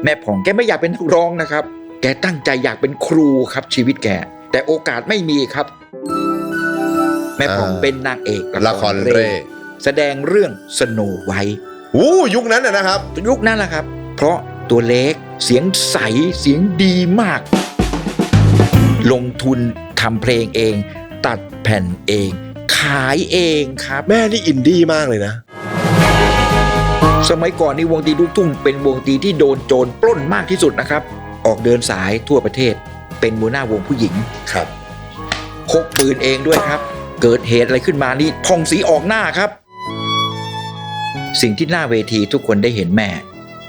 แม่ผ่องแกไม่อยากเป็นนักร้องนะครับแกตั้งใจอยากเป็นครูครับชีวิตแกแต่โอกาสไม่มีครับแม่ผ่องเป็นนางเอกละครเร่แสดงเรื่องสโนไวท์ยุคนั้นนะครับยุคนั้นแหละครับเพราะตัวเล็กเสียงใสเสียงดีมากลงทุนทำเพลงเองตัดแผ่นเองขายเองครับแม่นี่อินดี้มากเลยนะสมัยก่อนนี่วงดนตรีลูกทุ่งเป็นวงดนตรีที่โดนโจรปล้นมากที่สุดนะครับออกเดินสายทั่วประเทศเป็นหัวหน้าวงผู้หญิงครับพกปืนเองด้วยครับเกิดเหตุอะไรขึ้นมานี่ผ่องศรีออกหน้าครับสิ่งที่หน้าเวทีทุกคนได้เห็นแม่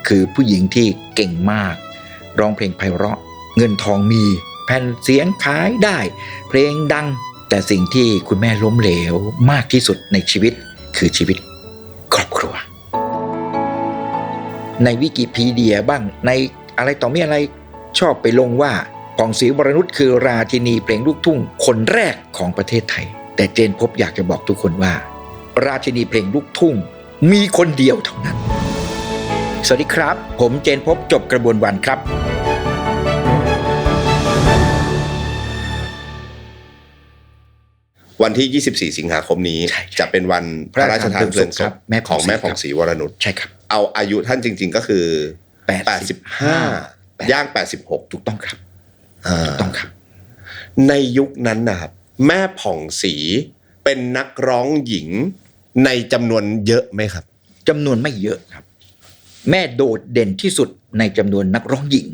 คือผู้หญิงที่เก่งมากร้องเพลงไพเราะเงินทองมีแผ่นเสียงขายได้เพลงดังแต่สิ่งที่คุณแม่ล้มเหลวมากที่สุดในชีวิตคือชีวิตครอบครัวในวิกิพีเดียบ้างในอะไรต่อมีอะไรชอบไปลงว่าผ่องศรีวรนุชคือราชินีเพลงลูกทุ่งคนแรกของประเทศไทยแต่เจนพบอยากจะบอกทุกคนว่าราชินีเพลงลูกทุ่งมีคนเดียวเท่านั้นสวัสดีครับผมเจนพบจบกระบวนวันครับวันที่24สิงหาคมนี้จะเป็นวันพระราชทานเพลิงศพของแม่ผ่องศรีวรนุชใช่ครับเอาอายุท่านจริงๆก็คือ85ย่าง86ถูกต้องครับถูกต้องครับในยุคนั้นนะครับแม่ผ่องศรีเป็นนักร้องหญิงในจำนวนเยอะไหมครับจำนวนไม่เยอะครับแม่โดดเด่นที่สุดในจำนวนนักร้องหญิง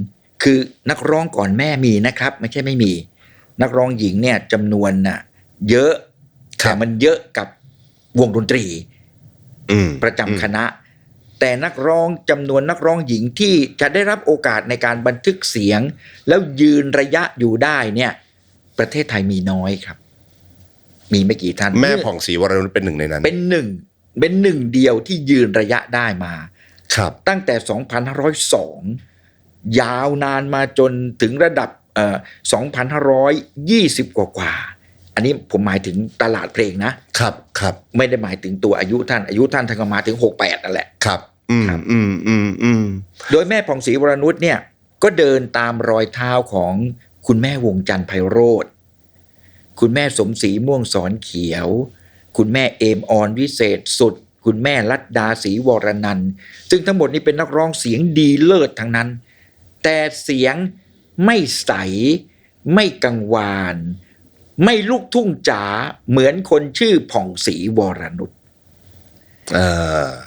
คือนักร้องก่อนแม่มีนะครับไม่ใช่ไม่มีนักร้องหญิงเนี่ยจำนวนน่ะเยอะแต่มันเยอะกับวงดนตรีประจำคณะแต่นักร้องจำนวนนักร้องหญิงที่จะได้รับโอกาสในการบันทึกเสียงแล้วยืนระยะอยู่ได้เนี่ยประเทศไทยมีน้อยครับมีไม่กี่ท่านแม่ผ่องศรีวรนุชเป็นหนึ่งในนั้นเป็นหนึ่งเดียวที่ยืนระยะได้มาครับตั้งแต่2502ยาวนานมาจนถึงระดับ2520กว่าอันนี้ผมหมายถึงตลาดเพลงนะครับไม่ได้หมายถึงตัวอายุท่านก็มาถึง68นั่นแหละครับโดยแม่ผ่องศรีวรนุชเนี่ยก็เดินตามรอยเท้าของคุณแม่วงจันทร์ไพโรจน์คุณแม่สมศรีม่วงสอนเขียวคุณแม่เอมออนวิเศษสุดคุณแม่ลัดดาศรีวรนันท์ซึ่งทั้งหมดนี้เป็นนักร้องเสียงดีเลิศทั้งนั้นแต่เสียงไม่ใสไม่กังวานไม่ลูกทุ่งจ๋าเหมือนคนชื่อผ่องศรีวรนุช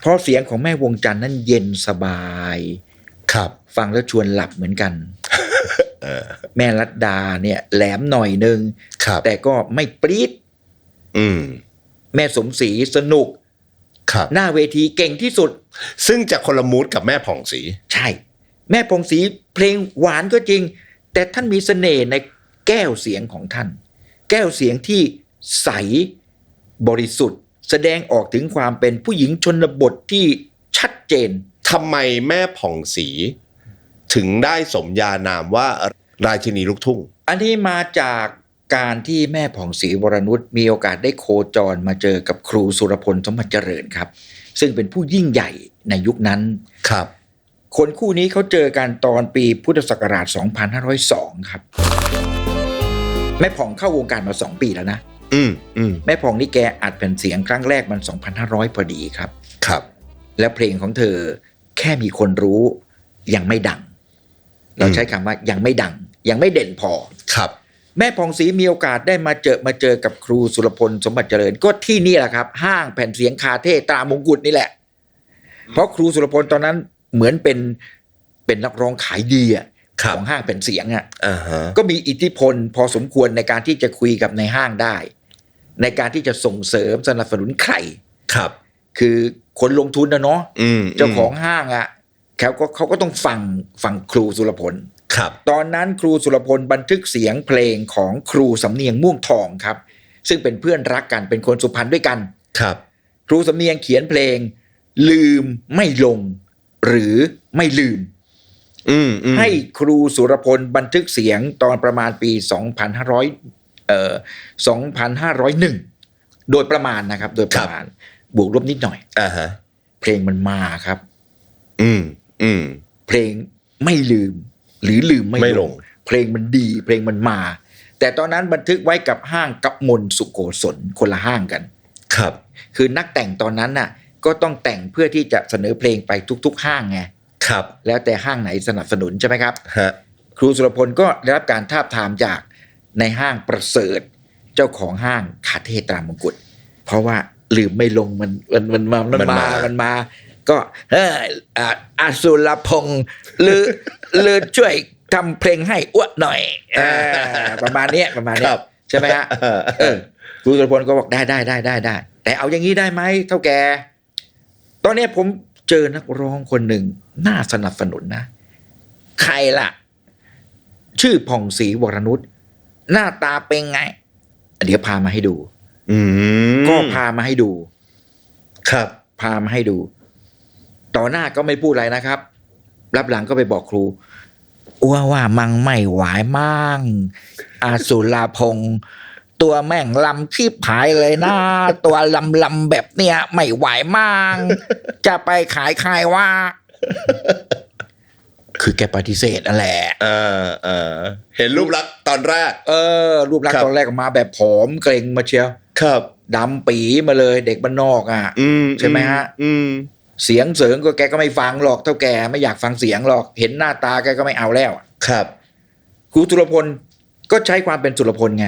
เพราะเสียงของแม่วงจันทร์นั้นเย็นสบายครับฟังแล้วชวนหลับเหมือนกันแม่ลัดดาเนี่ยแหลมหน่อยนึงแต่ก็ไม่ปรี๊ดแม่สมศรีสนุกหน้าเวทีเก่งที่สุดซึ่งจะคนละมูดกับแม่ผ่องศรีใช่แม่ผ่องศรีเพลงหวานก็จริงแต่ท่านมีเสน่ห์ในแก้วเสียงของท่านแก้วเสียงที่ใสบริสุทธิ์แสดงออกถึงความเป็นผู้หญิงชนบทที่ชัดเจนทำไมแม่ผ่องศรีถึงได้สมญานามว่าราชินีลูกทุ่งอันนี้มาจากการที่แม่ผ่องศรีวรนุชมีโอกาสได้โคจรมาเจอกับครูสุรพลสมบัติเจริญครับซึ่งเป็นผู้ยิ่งใหญ่ในยุคนั้นครับคนคู่นี้เขาเจอกันตอนปีพุทธศักราช2502ครับแม่ผ่องเข้าวงการมา2ปีแล้วนะแม่ผ่องนี่แกอัดแผ่นเสียงครั้งแรกมัน2500พอดีครับแล้วเพลงของเธอแค่มีคนรู้ยังไม่ดังเราใช้คำว่ายังไม่ดังยังไม่เด่นพอครับแม่ผ่องศรีมีโอกาสได้มาเจอกับครูสุรพลสมบัติเจริญก็ที่นี่แหละครับห้างแผ่นเสียงคาเท่ตรามงกุฎนี่แหละเพราะครูสุรพลตอนนั้นเหมือนเป็นนักร้องขายดีของห้างแผ่นเสียงก็มีอิทธิพลพอสมควรในการที่จะคุยกับในห้างได้ในการที่จะส่งเสริมสนับสนุนใครคือคนลงทุนนะเนาะเจ้าของห้างเขาก็ต้องฟังครูสุรพลตอนนั้นครูสุรพลบันทึกเสียงเพลงของครูสำเนียงม่วงทองครับซึ่งเป็นเพื่อนรักกันเป็นคนสุพรรณด้วยกันครูสำเนียงเขียนเพลงลืมไม่ลงหรือไม่ลืมให้ครูสุรพลบันทึกเสียงตอนประมาณปี2501โดยประมาณนะครับโดยประมาณบวกลบนิดหน่อยเพลงมันมาครับเพลง ไม่ลืมหรือลืมไม่ ไม่ ล ล ง ง เพลงมันดีเพลงมันมา แต่ตอนนั้นบันทึกไว้กับห้างกับมลสุโกศลคนละห้างกัน ครับ คือนักแต่งตอนนั้นน่ะก็ต้องแต่งเพื่อที่จะเสนอเพลงไปทุกๆห้างไง ครับ แล้วแต่ห้างไหนสนับสนุนใช่ไหมครับ ฮะ ครูสุรพลก็ได้รับการทาบทามจากในห้างประเสริฐเจ้าของห้างคาเทตรามงกุฎเพราะว่าลืมไม่ลงมันมาก็อาสุรพงษ์หรือช่วยทำเพลงให้อ้วหน่อยประมาณเนี้ยใช่ไหมฮะครูสุรพลก็บอกได้แต่เอาอย่างนี้ได้ไหมเท่าแกตอนนี้ผมเจอนักร้องคนหนึ่งน่าสนับสนุนนะใครล่ะชื่อผ่องศรีวรนุชหน้าตาเป็นไงเดี๋ยวพามาให้ดู ก็พามาให้ดู ครับ พามาให้ดู ต่อหน้าก็ไม่พูดอะไรนะครับ รับหลังก็ไปบอกครูว่ามังไม่ไหวมั่งอาสุรพงษ์ตัวแม่งลำชีพหายเลยนะ ตัวลำแบบเนี้ยไม่ไหวมั่งจะไปขายใครว่า คือแกปฏิเสธนั่นแหละ เห็นรูปลักษณ์ตอนแรก รูปลักษ ครั ณ์ บ ตอนแรกมาแบบผอมเกรงมาเชียว ครับ ดำปีมาเลยเด็กบ้านนอกใช่ไหมฮะเสียงเสริงก็แกก็ไม่ฟังหรอกเท่าแกไม่อยากฟังเสียงหรอกเห็นหน้าตาแกก็ไม่เอาแล้ว ครับ ครูสุรพลก็ใช้ความเป็นสุรพลไง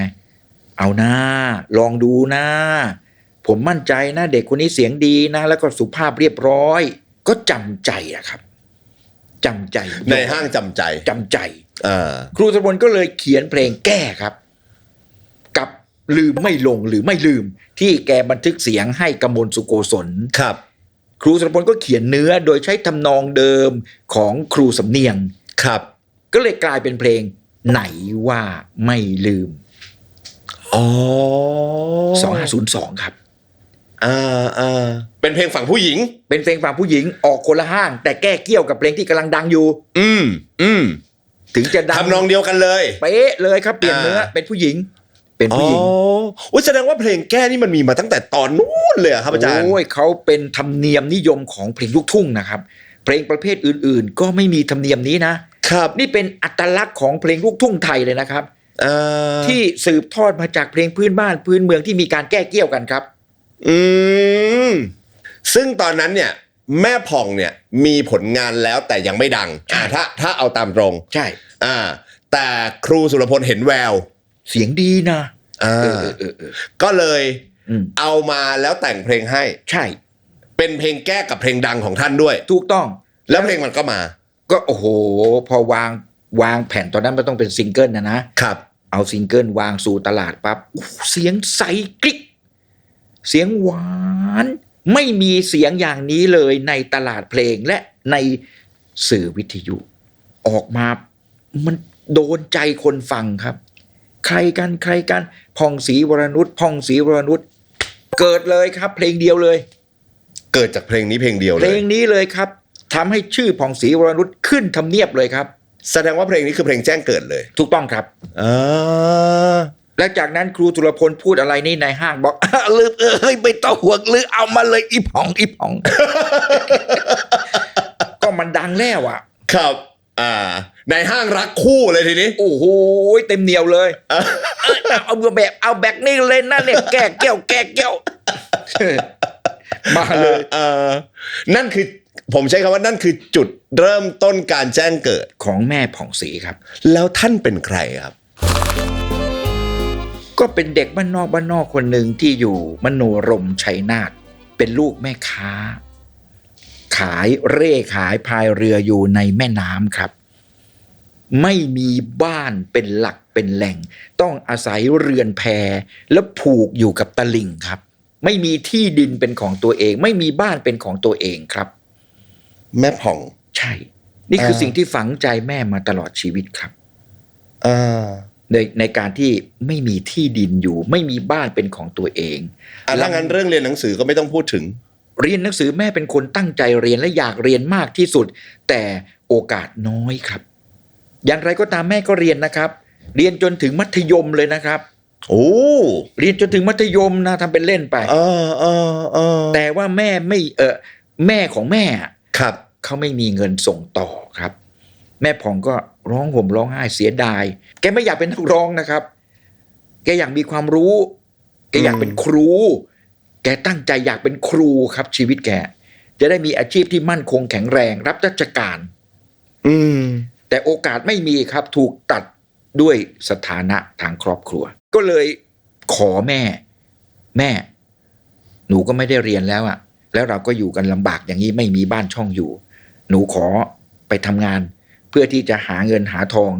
เอาหน้าลองดูนะผมมั่นใจนะเด็กคนนี้เสียงดีนะแล้วก็สุภาพเรียบร้อยก็จำใจอะครับจำใจ ในห้างจำใจ ครูสุรพลก็เลยเขียนเพลงแก้ครับกับลืมไม่ลงหรือไม่ลืมที่แกบันทึกเสียงให้กมลสุโกศล ครับ ครูสุรพลก็เขียนเนื้อโดยใช้ทำนองเดิมของครูสำเนียง ครับ ก็เลยกลายเป็นเพลงไหนว่าไม่ลืม 2502 ครับ เป็นเพลงฝั่งผู้หญิง เป็นเพลงฝั่งผู้หญิงออกคนละห้าง แต่แก้เกี่ยวกับเพลงที่กำลังดังอยู่ ถึงจะดัง ทำนองเดียวกันเลย เป๊ะเลยครับเปลี่ยนเนื้อเป็นผู้หญิง เป็นผู้หญิง แสดงว่าเพลงแก้นี่มันมีมาตั้งแต่ตอนนู้นเลยครับอาจารย์ โอ้ยเขาเป็นธรรมเนียมนิยมของเพลงลูกทุ่งนะครับเพลงประเภทอื่นๆ ก็ไม่มีธรรมเนียมนี้นะครับนี่เป็นอัตลักษณ์ของเพลงลูกทุ่งไทยเลยนะครับที่สืบทอดมาจากเพลงพื้นบ้านพื้นเมืองที่มีการแก้เกี่ยวกันครับซึ่งตอนนั้นเนี่ยแม่ผ่องเนี่ยมีผลงานแล้วแต่ยังไม่ดังถ้าเอาตามตรง ใช่แต่ครูสุรพลเห็นแววเสียงดีนะก็เลยเอามาแล้วแต่งเพลงให้ใช่เป็นเพลงแก้กับเพลงดังของท่านด้วยถูกต้องแล้วเพลงมันก็มาก็โอ้โหพอวางแผ่นตอนนั้นมันต้องเป็นซิงเกิลนะครับเอาซิงเกิลวางสู่ตลาดปั๊บเสียงใสกริ๊กเสียงหวานไม่มีเสียงอย่างนี้เลยในตลาดเพลงและในสื่อวิทยุออกมามันโดนใจคนฟังครับใครกันผ่องศรีวรนุชเกิดเลยครับเพลงเดียวเลยเกิดจากเพลงนี้เพลงเดียวเลยเพลงนี้เลยครับทำให้ชื่อผ่องศรีวรนุชขึ้นทำเนียบเลยครับแสดงว่าเพลงนี้คือเพลงแจ้งเกิดเลยถูกต้องครับแล้วจากนั้นครูสุรพลพูดอะไรนี่ในห้างบอกลืมไม่ต้องห่วงลืมเอามาเลยอีผ่อง ก็มันดังแล้วครับในห้างรักคู่เลยทีนี้โอ้โหเต็มเหนียวเลยเอาแบบนี้เลยนะเนี่ยแก้แก้วมาเลยนั่นคือผมใช้คำว่านั่นคือจุดเริ่มต้นการแจ้งเกิดของแม่ผ่องศรีครับแล้วท่านเป็นใครครับก็เป็นเด็กบ้านนอกคนหนึ่งที่อยู่มโนรมชัยนาทเป็นลูกแม่ค้าขายพายเรืออยู่ในแม่น้ำครับไม่มีบ้านเป็นหลักเป็นแหล่งต้องอาศัยเรือนแพแล้วผูกอยู่กับตลิ่งครับไม่มีที่ดินเป็นของตัวเองไม่มีบ้านเป็นของตัวเองครับแม่ผ่องใช่นี่คือสิ่งที่ฝังใจแม่มาตลอดชีวิตครับในการที่ไม่มีที่ดินอยู่ไม่มีบ้านเป็นของตัวเองถ้างั้นเรื่องเรียนหนังสือก็ไม่ต้องพูดถึงเรียนหนังสือแม่เป็นคนตั้งใจเรียนและอยากเรียนมากที่สุดแต่โอกาสน้อยครับอย่างไรก็ตามแม่ก็เรียนนะครับเรียนจนถึงมัธยมเลยนะครับเรียนจนถึงมัธยมนะทำเป็นเล่นไปแต่ว่าแม่ไม่แม่ของแม่ครับเขาไม่มีเงินส่งต่อครับ แม่ผ่องก็ร้องห่มร้องไห้เสียดายแกไม่อยากเป็นนักร้องนะครับแกอยากมีความรู้แกอยากเป็นครูแกตั้งใจอยากเป็นครูครับชีวิตแกจะได้มีอาชีพที่มั่นคงแข็งแรงรับราชการแต่โอกาสไม่มีครับถูกตัดด้วยสถานะทางครอบครัวก็เลยขอแม่หนูก็ไม่ได้เรียนแล้วอะแล้วเราก็อยู่กันลำบากอย่างนี้ไม่มีบ้านช่องอยู่หนูขอไปทำงานเพื่อที่จะหาเงินหาทอง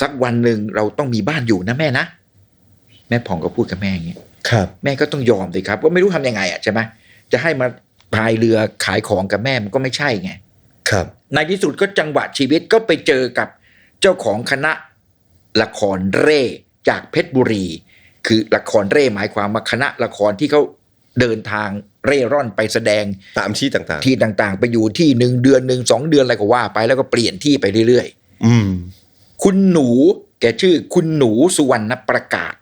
สักวันหนึ่งเราต้องมีบ้านอยู่นะแม่นะแม่ผ่องก็พูดกับแม่อย่างนี้ครับแม่ก็ต้องยอมสิครับว่าไม่รู้ทำยังไงอ่ะใช่ไหมจะให้มาพายเรือขายของกับแม่มันก็ไม่ใช่ไงครับในที่สุดก็จังหวะชีวิตก็ไปเจอกับเจ้าของคณะละครเร่จากเพชรบุรีคือละครเร่หมายความว่าคณะละครที่เขาเดินทางเร่ร่อนไปแสดงตามที่ต่างๆที่ต่างๆไปอยู่ที่1 เดือน 1-2 เดือนอะไรก็ว่าไปแล้วก็เปลี่ยนที่ไปเรื่อยๆคุณหนูแกชื่อคุณหนูสุวรรณประกาศ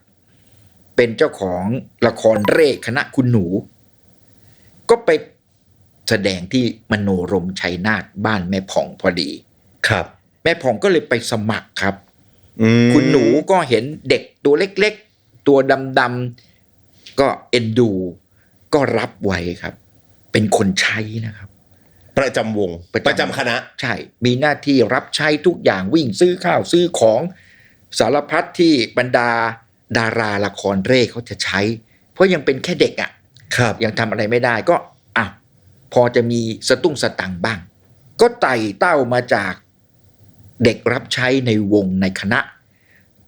เป็นเจ้าของละครเร่คณะคุณหนูก็ไปแสดงที่มโนรมชัยนาทบ้านแม่ผ่องพอดีครับแม่ผ่องก็เลยไปสมัครครับคุณหนูก็เห็นเด็กตัวเล็กๆตัวดำๆก็เอ็นดูก็รับไว้ครับเป็นคนใช้นะครับประจำวงประจำคณะใช่มีหน้าที่รับใช้ทุกอย่างวิ่งซื้อข้าวซื้อของสารพัดที่บรรดาดาราละครเร่เขาจะใช้เพราะยังเป็นแค่เด็กอ่ะยังทำอะไรไม่ได้ก็พอจะมีสตุ้งสตังค์บ้างก็ไต่เต้ามาจากเด็กรับใช้ในวงในคณะ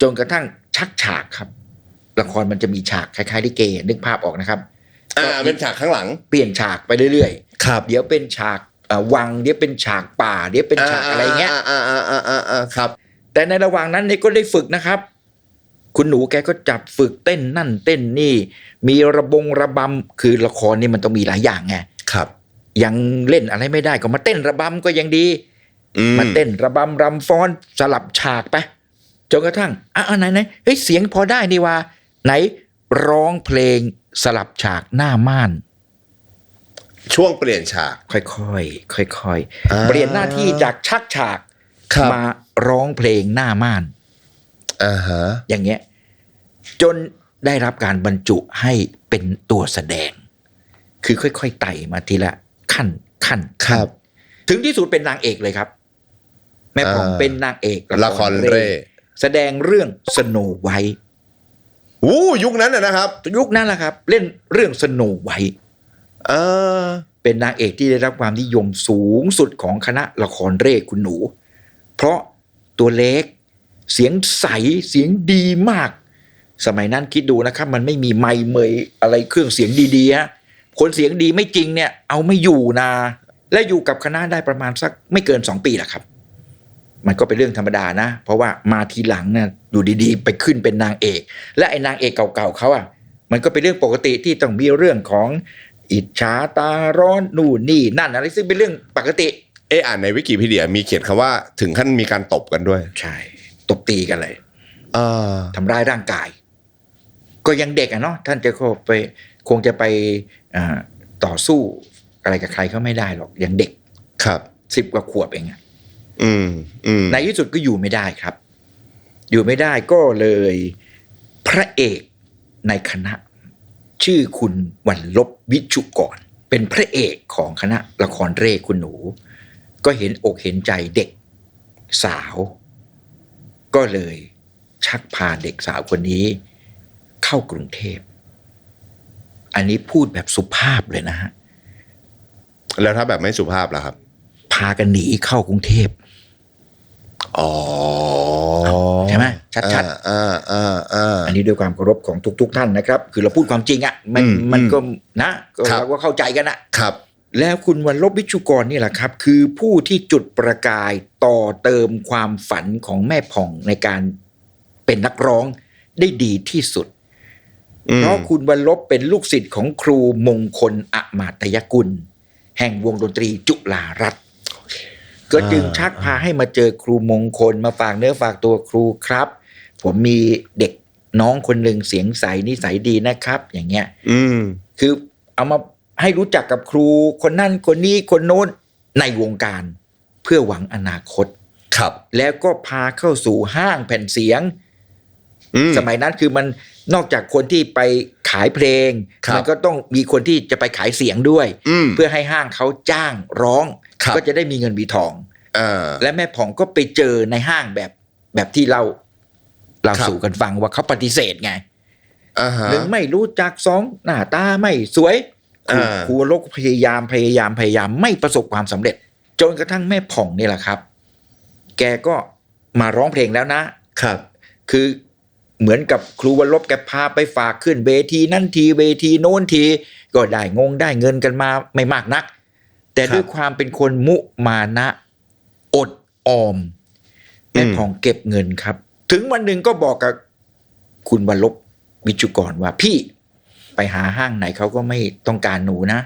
จนกระทั่งชักฉากครับละครมันจะมีฉากคล้ายๆลิเกนึกภาพออกนะครับเป็นฉากข้างหลังเปลี่ยนฉากไปเรื่อยๆครับเดี๋ยวเป็นฉากวังเดี๋ยวเป็นฉากป่าเดี๋ยวเป็นฉากอะไรเงี้ยครับแต่ในระหว่างนั้นเนี่ยก็ได้ฝึกนะครับคุณหนูแกก็จับฝึกเต้นนั่นเต้นนี่มีระบำคือละครนี่มันต้องมีหลายอย่างไงครับยังเล่นอะไรไม่ได้ก็มาเต้นระบำก็ยังดีมาเต้นระบำรำฟ้อนสลับฉากไปจนกระทั่งไหนเฮ้ยเสียงพอได้นี่ว่าไหนร้องเพลงสลับฉากหน้าม่านช่วงเปลี่ยนฉากค่อยๆเปลี่ยนหน้าที่จากชักฉากมาร้องเพลงหน้าม่านอย่างเงี้ยจนได้รับการบรรจุให้เป็นตัวแสดงคือค่อยๆไต่มาทีละขั้นครับถึงที่สุดเป็นนางเอกเลยครับแม่ผ่องเป็นนางเอกละครเร่แสดงเรื่องสโนไวท์ยุคนั้นนะครับยุคนั้นแหละครับเล่นเรื่องสโนไวท์เป็นนางเอกที่ได้รับความนิยมสูงสุดของคณะละครเร่คุณหนูเพราะตัวเล็กเสียงใสเสียงดีมากสมัยนั้นคิดดูนะครับมันไม่มีไมค์เมยอะไรเครื่องเสียงดีๆฮะคนเสียงดีไม่จริงเนี่ยเอาไม่อยู่นะและอยู่กับคณะได้ประมาณสักไม่เกิน2 ปีแหละครับมันก็เป็นเรื่องธรรมดานะเพราะว่ามาทีหลังเนี่ยอยู่ดีๆไปขึ้นเป็นนางเอกและไอ้นางเอกเก่าๆเขามันก็เป็นเรื่องปกติที่ต้องมีเรื่องของอิจฉาตาร้อนนู่นนี่นั่นอะไรซึ่งเป็นเรื่องปกติอ่านในวิกิพีเดียมีเขียนคำว่าถึงขั้นมีการตบกันด้วยใช่ตบตีกันเลยทำร้ายร่างกายก็ยังเด็กเนาะท่านจะคงจะไปต่อสู้อะไรกับใครเขาไม่ได้หรอกยังเด็กครับ10 กว่าขวบเองในที่สุดก็อยู่ไม่ได้ครับอยู่ไม่ได้ก็เลยพระเอกในคณะชื่อคุณวรรลบวิชุกรเป็นพระเอกของคณะละครเร่คุณหนูก็เห็นอกเห็นใจเด็กสาวก็เลยชักพาเด็กสาวคนนี้เข้ากรุงเทพอันนี้พูดแบบสุภาพเลยนะฮะแล้วถ้าแบบไม่สุภาพล่ะครับพากันหนีเข้ากรุงเทพใช่ไหมชัดๆอันนี้ด้วยความเคารพของทุกท่านนะครับคือเราพูดความจริงมันก็นะเราก็เข้าใจกันครับแล้วคุณวรรลบวิชุกรนี่แหละครับคือผู้ที่จุดประกายต่อเติมความฝันของแม่ผ่องในการเป็นนักร้องได้ดีที่สุดเพราะคุณวรรลบเป็นลูกศิษย์ของครูมงคลอมาตยกุลแห่งวงดนตรีจุฬารัตน์ก็จึงชักพาให้มาเจอครูมงคลมาฝากเนื้อฝากตัวครูครับผมมีเด็กน้องคนหนึ่งเสียงใสนิสัยดีนะครับอย่างเงี้ยคือเอามาให้รู้จักกับครูคนนั่นคนนี้คนโน้นในวงการเพื่อหวังอนาคต ครับ แล้วก็พาเข้าสู่ห้างแผ่นเสียง สมัยนั้นคือมันนอกจากคนที่ไปขายเพลง ครับ มันก็ต้องมีคนที่จะไปขายเสียงด้วย เพื่ เพื่อให้ห้างเขาจ้างร้อง ครับ ก็จะได้มีเงินมีทอง และแม่ผ่องก็ไปเจอในห้างแบบที่เรา ครับ สู่กันฟังว่าเขาปฏิเสธไง ฮะ หนึ่งไม่รู้จักสองหน้าตาไม่สวยครูวรลบพยายามไม่ประสบความสำเร็จ จนกระทั่งแม่ผ่องนี่แหละครับ แกก็มาร้องเพลงแล้วนะครับ คือเหมือนกับครูวรลบแกพาไปฝากขึ้นเวทีนั่นทีเวทีโน้นทีก็ได้เงินกันมาไม่มากนัก แต่ ครับ ด้วยความเป็นคนมุมานะอดออมแม่ผ่องเก็บเงินครับ ถึงวันหนึ่งก็บอกกับคุณวรลบวิจุกรว่าพี่ไปหาห้างไหนเขาก็ไม่ต้องการหนูนะ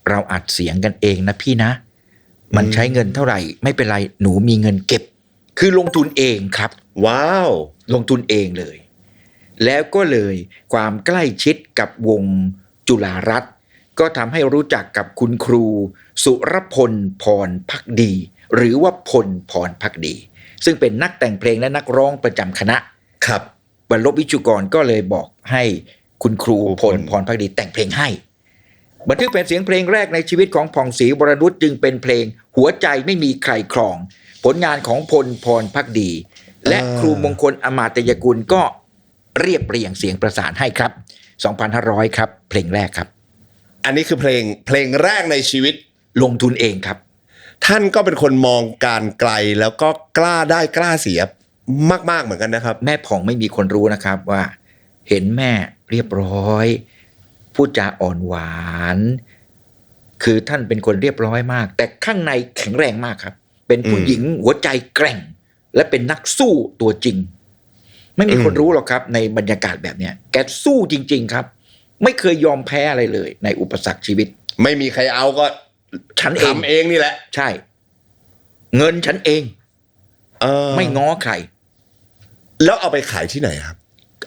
เราอัดเสียงกันเองนะพี่นะ มันใช้เงินเท่าไหร่ไม่เป็นไรหนูมีเงินเก็บ คือลงทุนเองครับ ว้าว ลงทุนเองเลย แล้วก็เลยความใกล้ชิดกับวงจุฬารัตน์ก็ทำให้รู้จักกับคุณครูสุรพลพรภักดี หรือว่าพลพรภักดี ซึ่งเป็นนักแต่งเพลงและนักร้องประจำคณะ ครับ วรลบวิจุกรก็เลยบอกให้คุณครูพลพรภักดีแต่งเพลงให้ บันทึกแผ่นเสียงเพลงแรกในชีวิตของผ่องศรีวรนุชจึงเป็นเพลงหัวใจไม่มีใครครอง ผลงานของพลพรภักดี และครูมงคลอมาตยกุลก็เรียบเรียงเสียงประสานให้ครับ 2,500 ครับ เพลงแรกครับ อันนี้คือเพลงแรกในชีวิต ลงทุนเองครับ ท่านก็เป็นคนมองการไกลแล้วก็กล้าได้กล้าเสียมากๆเหมือนกันนะครับ แม่ผ่องไม่มีคนรู้นะครับว่าเห็นแม่เรียบร้อยพูดจาอ่อนหวาน คือท่านเป็นคนเรียบร้อยมาก แต่ข้างในแข็งแรงมากครับ เป็นผู้หญิงหัวใจแกร่ง และเป็นนักสู้ตัวจริง ไม่มีคนรู้หรอกครับ ในบรรยากาศแบบเนี้ยแกสู้จริง ๆครับ ไม่เคยยอมแพ้อะไรเลย ในอุปสรรคชีวิต ไม่มีใครเอาก็ ฉันเอง ทำเองนี่แหละ ใช่ เงินฉันเอง ไม่ง้อใคร แล้วเอาไปขายที่ไหนครับ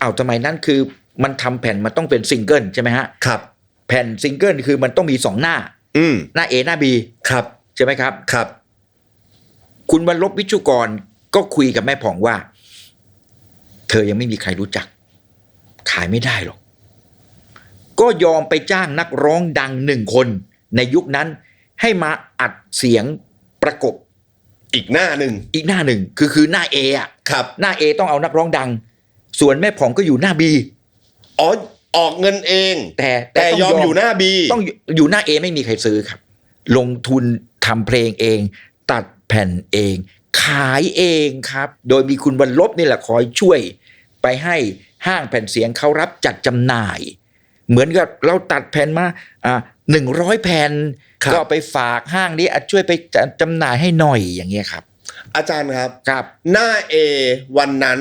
เอาสมัยนั้นคือมันทำแผ่นมันต้องเป็นซิงเกิลใช่ไหมฮะ ครับ แผ่นซิงเกิลคือมันต้องมี2 หน้า หน้า A หน้า B ครับ ใช่ไหมครับ ครับ คุณวรลบวิจุกรก็คุยกับแม่ผ่องว่า เธอยังไม่มีใครรู้จัก ขายไม่ได้หรอก ก็ยอมไปจ้างนักร้องดัง1 คนในยุคนั้นให้มาอัดเสียงประกบ อีกหน้าหนึ่ง อีกหน้าหนึ่งคือหน้า A อ่ะ ครับ หน้า A ต้องเอานักร้องดัง ส่วนแม่ผ่องก็อยู่หน้า B อ๋อออกเงินเอง แต่ แต่ยอมอยู่หน้าบี ต้องอยู่หน้า A ไม่มีใครซื้อครับ ลงทุนทำเพลงเอง ตัดแผ่นเอง ขายเองครับ โดยมีคุณวรลบนี่แหละคอยช่วย ไปให้ห้างแผ่นเสียงเขารับจัดจำหน่าย เหมือนกับเราตัดแผ่นมา100 แผ่น ครับ ก็ไปฝากห้างนี้ช่วยไปจำหน่ายให้หน่อยอย่างเงี้ยครับ อาจารย์ครับ ครับ หน้า A วันนั้น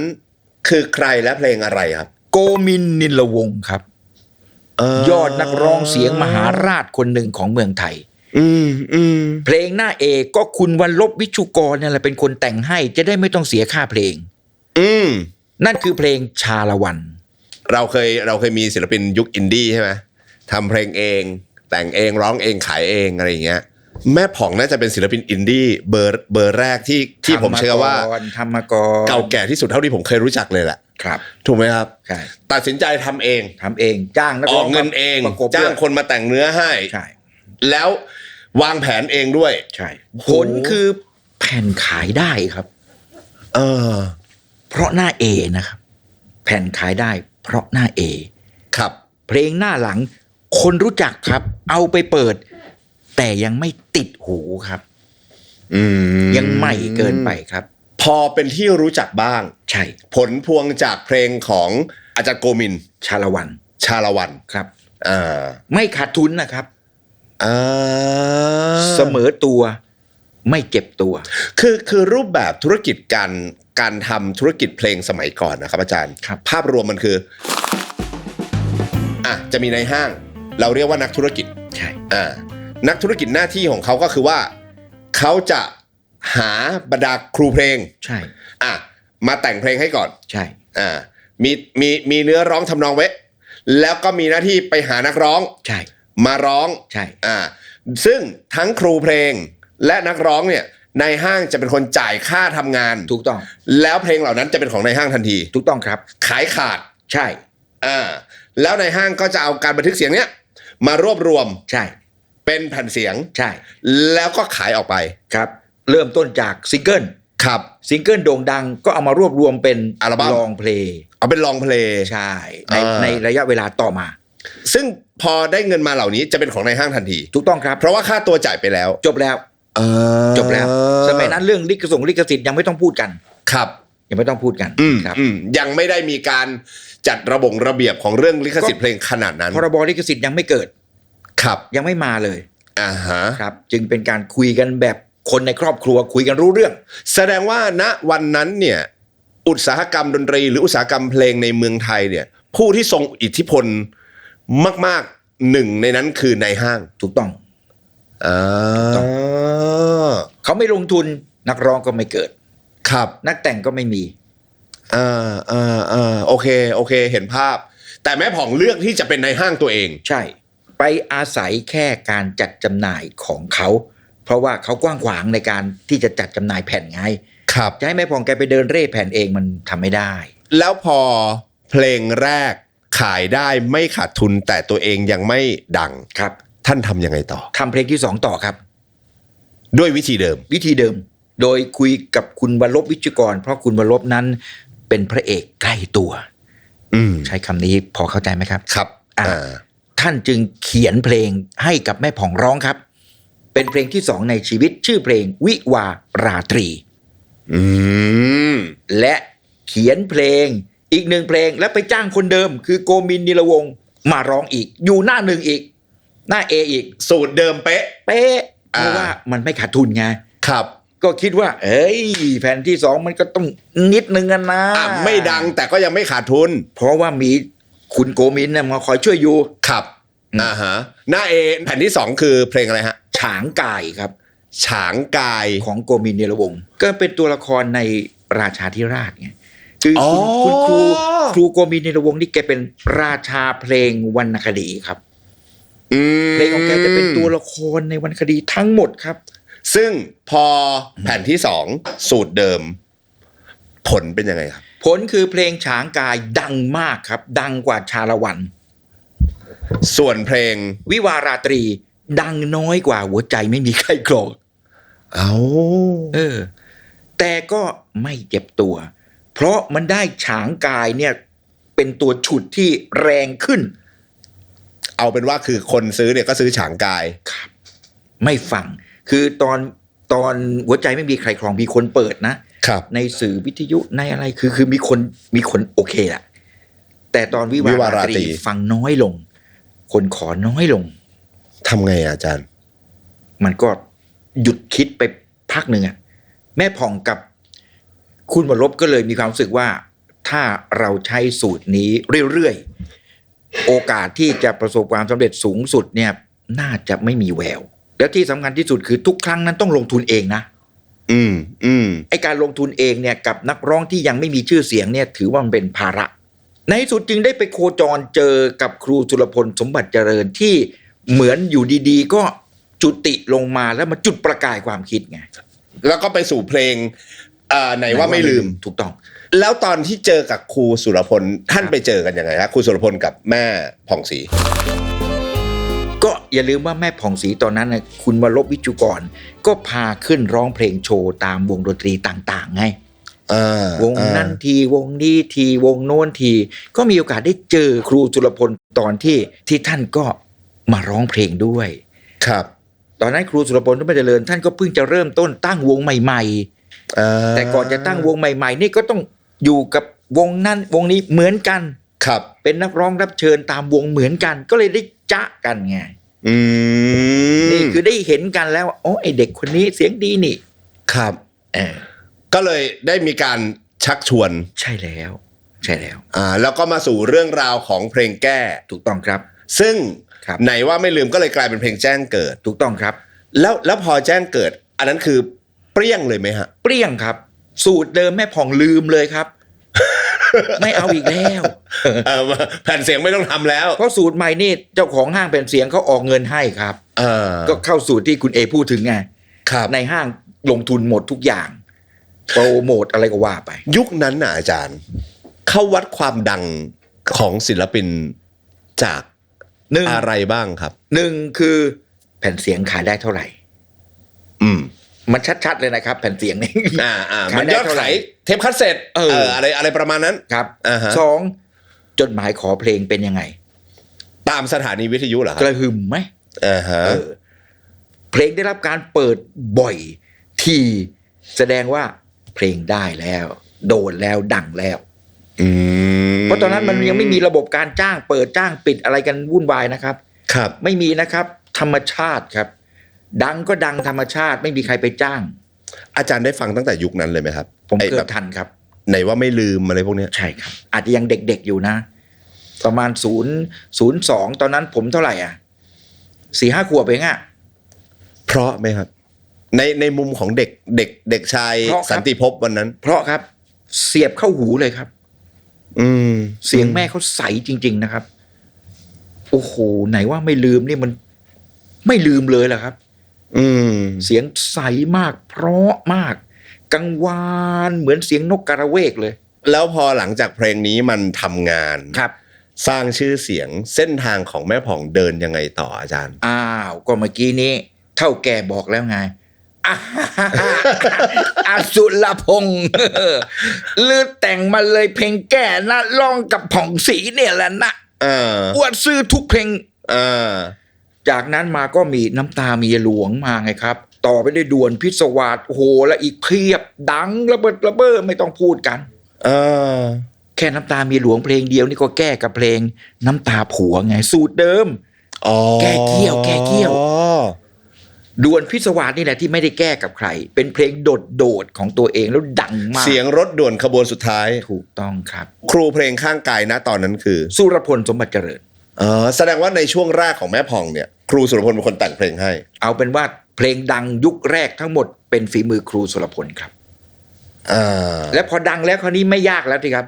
คือใครและเพลงอะไรครับ โกมินทร์นิลวงศ์ครับ ยอดนักร้องเสียงมหาราชคนหนึ่งของเมืองไทย เพลงหน้าเอกก็คุณวรลบวิชุกรนั่นแหละเป็นคนแต่งให้จะได้ไม่ต้องเสียค่าเพลง นั่นคือเพลงชาละวัน เราเคยมีศิลปินยุคอินดี้ใช่ไหมทำเพลงเองแต่งเองร้องเองขายเองอะไรอย่างเงี้ยแม่ผ่องน่าจะเป็นศิลปินอินดี้เบอร์แรกที่ผมเชื่อว่า ทำมาก่อน เก่าแก่ที่สุดเท่าที่ผมเคยรู้จักเลยแหละ ครับ ถูกไหมครับ ใช่ ตัดสินใจทำเอง ทำเองจ้างนัก อ ร้ อ อก ง เงินเอง ประกบ จ้าง ด้วย คนมาแต่งเนื้อให้ ใช่ แล้ววางแผนเองด้วย ใช่ผลคือแผ่นขายได้ครับ เพราะหน้า A นะครับ แผ่นขายได้ เพราะหน้า A ครับ เพลงหน้าหลัง คนรู้จักครับ เอาไปเปิด แต่ยังไม่ติดหูครับ ยังใหม่เกินไปครับ พอเป็นที่รู้จักบ้าง ใช่ ผลพวงจากเพลงของอาจารย์โกมิน ชาละวัน ชาละวัน ครับ อ่า ไม่ขาดทุนนะครับ อ่า เสมอตัว ไม่เก็บตัว คือรูปแบบธุรกิจการทำธุรกิจเพลงสมัยก่อนนะครับอาจารย์ ครับ ภาพรวมมันคือจะมีในห้าง เราเรียกว่านักธุรกิจ ใช่ นักธุรกิจหน้าที่ของเขาก็คือว่าเขาจะหาบรรดาครูเพลง ใช่ มาแต่งเพลงให้ก่อน ใช่ มีเนื้อร้องทำนองไว้แล้วก็มีหน้าที่ไปหานักร้อง ใช่ มาร้อง ใช่ ซึ่งทั้งครูเพลงและนักร้องเนี่ย นายห้างจะเป็นคนจ่ายค่าทำงาน ถูกต้อง แล้วเพลงเหล่านั้นจะเป็นของนายห้างทันที ถูกต้องครับ ขายขาด ใช่ แล้วนายห้างก็จะเอาการบันทึกเสียงเนี้ยมารวบรวม ใช่ เป็นแผ่นเสียง ใช่ แล้วก็ขายออกไป ครับเริ่มต้นจากซิงเกิล ครับ ซิงเกิลโด่งดังก็เอามารวบรวมเป็น อัลบั้ม ลองเพลง เอาเป็นลองเพลง ใช่ในระยะเวลาต่อมา ซึ่งพอได้เงินมาเหล่านี้จะเป็นของนายห้างทันที ถูกต้องครับ เพราะว่าค่าตัวจ่ายไปแล้ว จบแล้วจบแล้ว สมัยนั้นเรื่องลิขสิทธิ์ยังไม่ต้องพูดกัน ครับ ยังไม่ต้องพูดกันครับ ยังไม่ได้มีการจัดระเบียบของเรื่องลิขสิทธิ์เพลงขนาดนั้น พรบลิขสิทธิ์ยังไม่เกิด ครับ ยังไม่มาเลย ฮะ ครับจึงเป็นการคุยกันแบบคนในครอบครัวคุยกันรู้เรื่อง แสดงว่าณวันนั้นเนี่ยอุตสาหกรรมดนตรีหรืออุตสาหกรรมเพลงในเมืองไทยเนี่ยผู้ที่ทรงอิทธิพลมากๆหนึ่งในนั้นคือนายห้าง ถูกต้อง ต้อง เขาไม่ลงทุนนักร้องก็ไม่เกิด ครับ นักแต่งก็ไม่มี โอเคเห็นภาพ แต่แม่ผ่องเลือกที่จะเป็นนายห้างตัวเอง ใช่ไปอาศัยแค่การจัดจำหน่ายของเขาเพราะว่าเขากว้างขวางในการที่จะจัดจำหน่ายแผ่นไง ครับ จะให้แม่พองแกไปเดินเร่แผ่นเองมันทำไม่ได้ แล้วพอเพลงแรกขายได้ไม่ขาดทุนแต่ตัวเองยังไม่ดัง ครับ ท่านทำยังไงต่อ ทำเพลงที่2ต่อครับ ด้วยวิธีเดิม วิธีเดิม โดยคุยกับคุณวรลบวิจิกรเพราะคุณวรลบนั้นเป็นพระเอกใกล้ตัว ใช้คำนี้พอเข้าใจไหมครับ ครับ ท่านจึงเขียนเพลงให้กับแม่ผ่องร้องครับ เป็นเพลงที่2ในชีวิตชื่อเพลงวิวาราตรี และเขียนเพลงอีก1เพลงแล้วไปจ้างคนเดิมคือโกมินทร์นิรวงศ์มาร้องอีกอยู่หน้า1อีกหน้า A อีก สูตรเดิมเป๊ะ เพราะว่ามันไม่ขาดทุนไง ครับ ก็คิดว่าเอ้ยแผ่นที่2มันก็ต้องนิดนึงกันนะ ไม่ดังแต่ก็ยังไม่ขาดทุน เพราะว่ามีคุณโกมินทร์มาคอยช่วยอยู่ ครับหน้า A แผ่นที่2คือเพลงอะไรฮะ ฉางกายครับ ฉางกาย ของโกมินทร์นิรวงศ์ก็เป็นตัวละครในราชาธิราชไงคือคุณครูโกมินทร์นิรวงศ์นี่แกเป็นราชาเพลงวรรณคดีครับเพลงของแกจะเป็นตัวละครในวรรณคดีทั้งหมดครับซึ่งพอแผ่นที่2สูตรเดิมผลเป็นยังไงครับผลคือเพลงฉางกายดังมากครับดังกว่าชาละวันส่วนเพลงวิวาราตรีดังน้อยกว่าหัวใจไม่มีใครโกรธแต่ก็ไม่เจ็บตัวเพราะมันได้ฉางกายเนี่ยเป็นตัวฉุดที่แรงขึ้นเอาเป็นว่าคือคนซื้อเนี่ยก็ซื้อฉางกายครับไม่ฟังคือตอนหัวใจไม่มีใครครองมีคนเปิดนะครับในสื่อวิทยุในอะไรคือมีคนโอเคแหละแต่ตอนวิวาราตรีฟังน้อยลงคนขอน้อยลงทำไงอาจารย์มันก็หยุดคิดไปพักหนึ่งแม่ผ่องกับคุณวรลบก็เลยมีความรู้สึกว่าถ้าเราใช้สูตรนี้เรื่อยๆโอกาสที่จะประสบความสำเร็จสูงสุดเนี่ยน่าจะไม่มีแววแล้วที่สำคัญที่สุดคือทุกครั้งนั้นต้องลงทุนเองนะไอการลงทุนเองเนี่ยกับนักร้องที่ยังไม่มีชื่อเสียงเนี่ยถือว่ามันเป็นภาระในที่สุดจึงได้ไปโคจรเจอกับครูสุรพลสมบัติเจริญที่เหมือนอยู่ดีๆก็จุติลงมาแล้วมาจุดประกายความคิดไงแล้วก็ไปสู่เพลงไหนว่าไม่ลืมถูกต้องแล้วตอนที่เจอกับครูสุรพลท่านไปเจอกันยังไงครับครูสุรพลกับแม่ผ่องศรีก็อย่าลืมว่าแม่ผ่องศรีตอนนั้นนะคุณวรลบวิจุกรก็พาขึ้นร้องเพลงโชว์ตามวงดนตรีต่างๆไงวงนั้นทีวงนี้ทีวงโน้นทีก็มีโอกาสได้เจอครูสุรพลตอนที่ท่านก็มาร้องเพลงด้วยครับตอนนั้นครูสุรพลสมบัติเจริญท่านก็เพิ่งจะเริ่มต้นตั้งวงใหม่ๆแต่ก่อนจะตั้งวงใหม่ๆนี่ก็ต้องอยู่กับวงนั้นวงนี้เหมือนกันครับเป็นนักร้องรับเชิญตามวงเหมือนกันก็เลยได้จ๊ะกันไงนี่คือได้เห็นกันแล้วโอ้ไอเด็กคนนี้เสียงดีนี่ครับก็เลยได้มีการชักชวนใช่แล้วแล้วก็มาสู่เรื่องราวของเพลงแก้ถูกต้องครับซึ่งไหนว่าไม่ลืมก็เลยกลายเป็นเพลงแจ้งเกิดถูกต้องครับแล้วพอแจ้งเกิดอันนั้นคือเปรี้ยงเลยไหมฮะเปรี้ยงครับสูตรเดิมแม่ผ่องลืมเลยครับ ไม่เอาอีกแล้วแผ่นเสียงไม่ต้องทำแล้วเพราะสูตรใหม่นี่เจ้าของห้างแผ่นเสียงเขาออกเงินให้ครับก็เข้าสูตรที่คุณเอพูดถึงไงในห้าง ลงทุนหมดทุกอย่างโปรโมทอะไรก็ว่าไป ยุคนั้นน่ะอาจารย์ เข้าวัดความดังของศิลปินจาก หนึ่ง อะไรบ้างครับ หนึ่งคือแผ่นเสียงขายได้เท่าไหร่ อืม มันชัดๆเลยนะครับ แผ่นเสียงนี่ มัน ได้ ยอด เท่าไหร่ ขายเทปคัสเซ็ต อะไรประมาณนั้น ครับ อ่าฮะ สองจดหมายขอเพลงเป็นยังไง ตามสถานีวิทยุเหรอค ก รับ ระหึ่มไหม อ่าฮะ เพลงได้รับการเปิดบ่อยทีแสดงว่าเพลงได้แล้ว โดนแล้วดังแล้ว เพราะตอนนั้นมันยังไม่มีระบบการจ้างเปิดจ้างปิดอะไรกันวุ่นวายนะครับ ครับ ไม่มีนะครับ ธรรมชาติครับ ดังก็ดังธรรมชาติไม่มีใครไปจ้าง อาจารย์ได้ฟังตั้งแต่ยุคนั้นเลยไหมครับ ผม ไอ้ เกิ แบ ด บ ทันครับ ไหนว่าไม่ลืมอะไรพวกเนี้ย ใช่ครับ อาจจะยังเด็กๆอยู่นะ ประมาณ02ตอนนั้นผมเท่าไหร่อ่ะ4-5 ขวบเองอ่ะ เพราะไหมครับ ในมุมของเด็กชาย เพราะครับ สันติภพวันนั้น เพราะครับ เสียบเข้าหูเลยครับ อืม เสียงแม่เขาใสจริง ๆนะครับ โอ้โหไหนว่าไม่ลืมนี่มันไม่ลืมเลยล่ะครับ อืม เสียงใสมาก เพราะมาก กังวานเหมือนเสียงนกกระเวกเลย แล้วพอหลังจากเพลงนี้มันทำงาน ครับ สร้างชื่อเสียงเส้นทางของแม่ผ่องเดินยังไงต่ออาจารย์ อ้าวก็เมื่อกี้นี้ เท่าแก่บอกแล้วไงอสุรพงษ์ลือแต่งมาเลยเพลงแก่นะร้องกับผ่องศรีเนี่ยแหละนะ อวดซื้อทุกเพลง จากนั้นมาก็มีน้ำตาเมียหลวงมาไงครับ ต่อไปด้วยด่วนพิศวาสโอ้โหและอีกเพียบดังระเบิดระเบ้อไม่ต้องพูดกันแค่น้ำตาเมียหลวงเพลงเดียวนี่ก็แก้กับเพลงน้ำตาผัวไงสูตรเดิม แก้เกี้ยวด่วนพิศวาสนี่แหละที่ไม่ได้แก้กับใคร เป็นเพลงโดดของตัวเองแล้วดังมาก เสียงรถด่วนขบวนสุดท้าย ถูกต้องครับ ครูเพลงข้างกายนะตอนนั้นคือ สุรพลสมบัติเจริญ แสดงว่าในช่วงแรกของแม่ผ่องเนี่ยครูสุรพลเป็นคนแต่งเพลงให้ เอาเป็นว่าเพลงดังยุคแรกทั้งหมดเป็นฝีมือครูสุรพลครับ และพอดังแล้วคราวนี้ไม่ยากแล้วทีครับ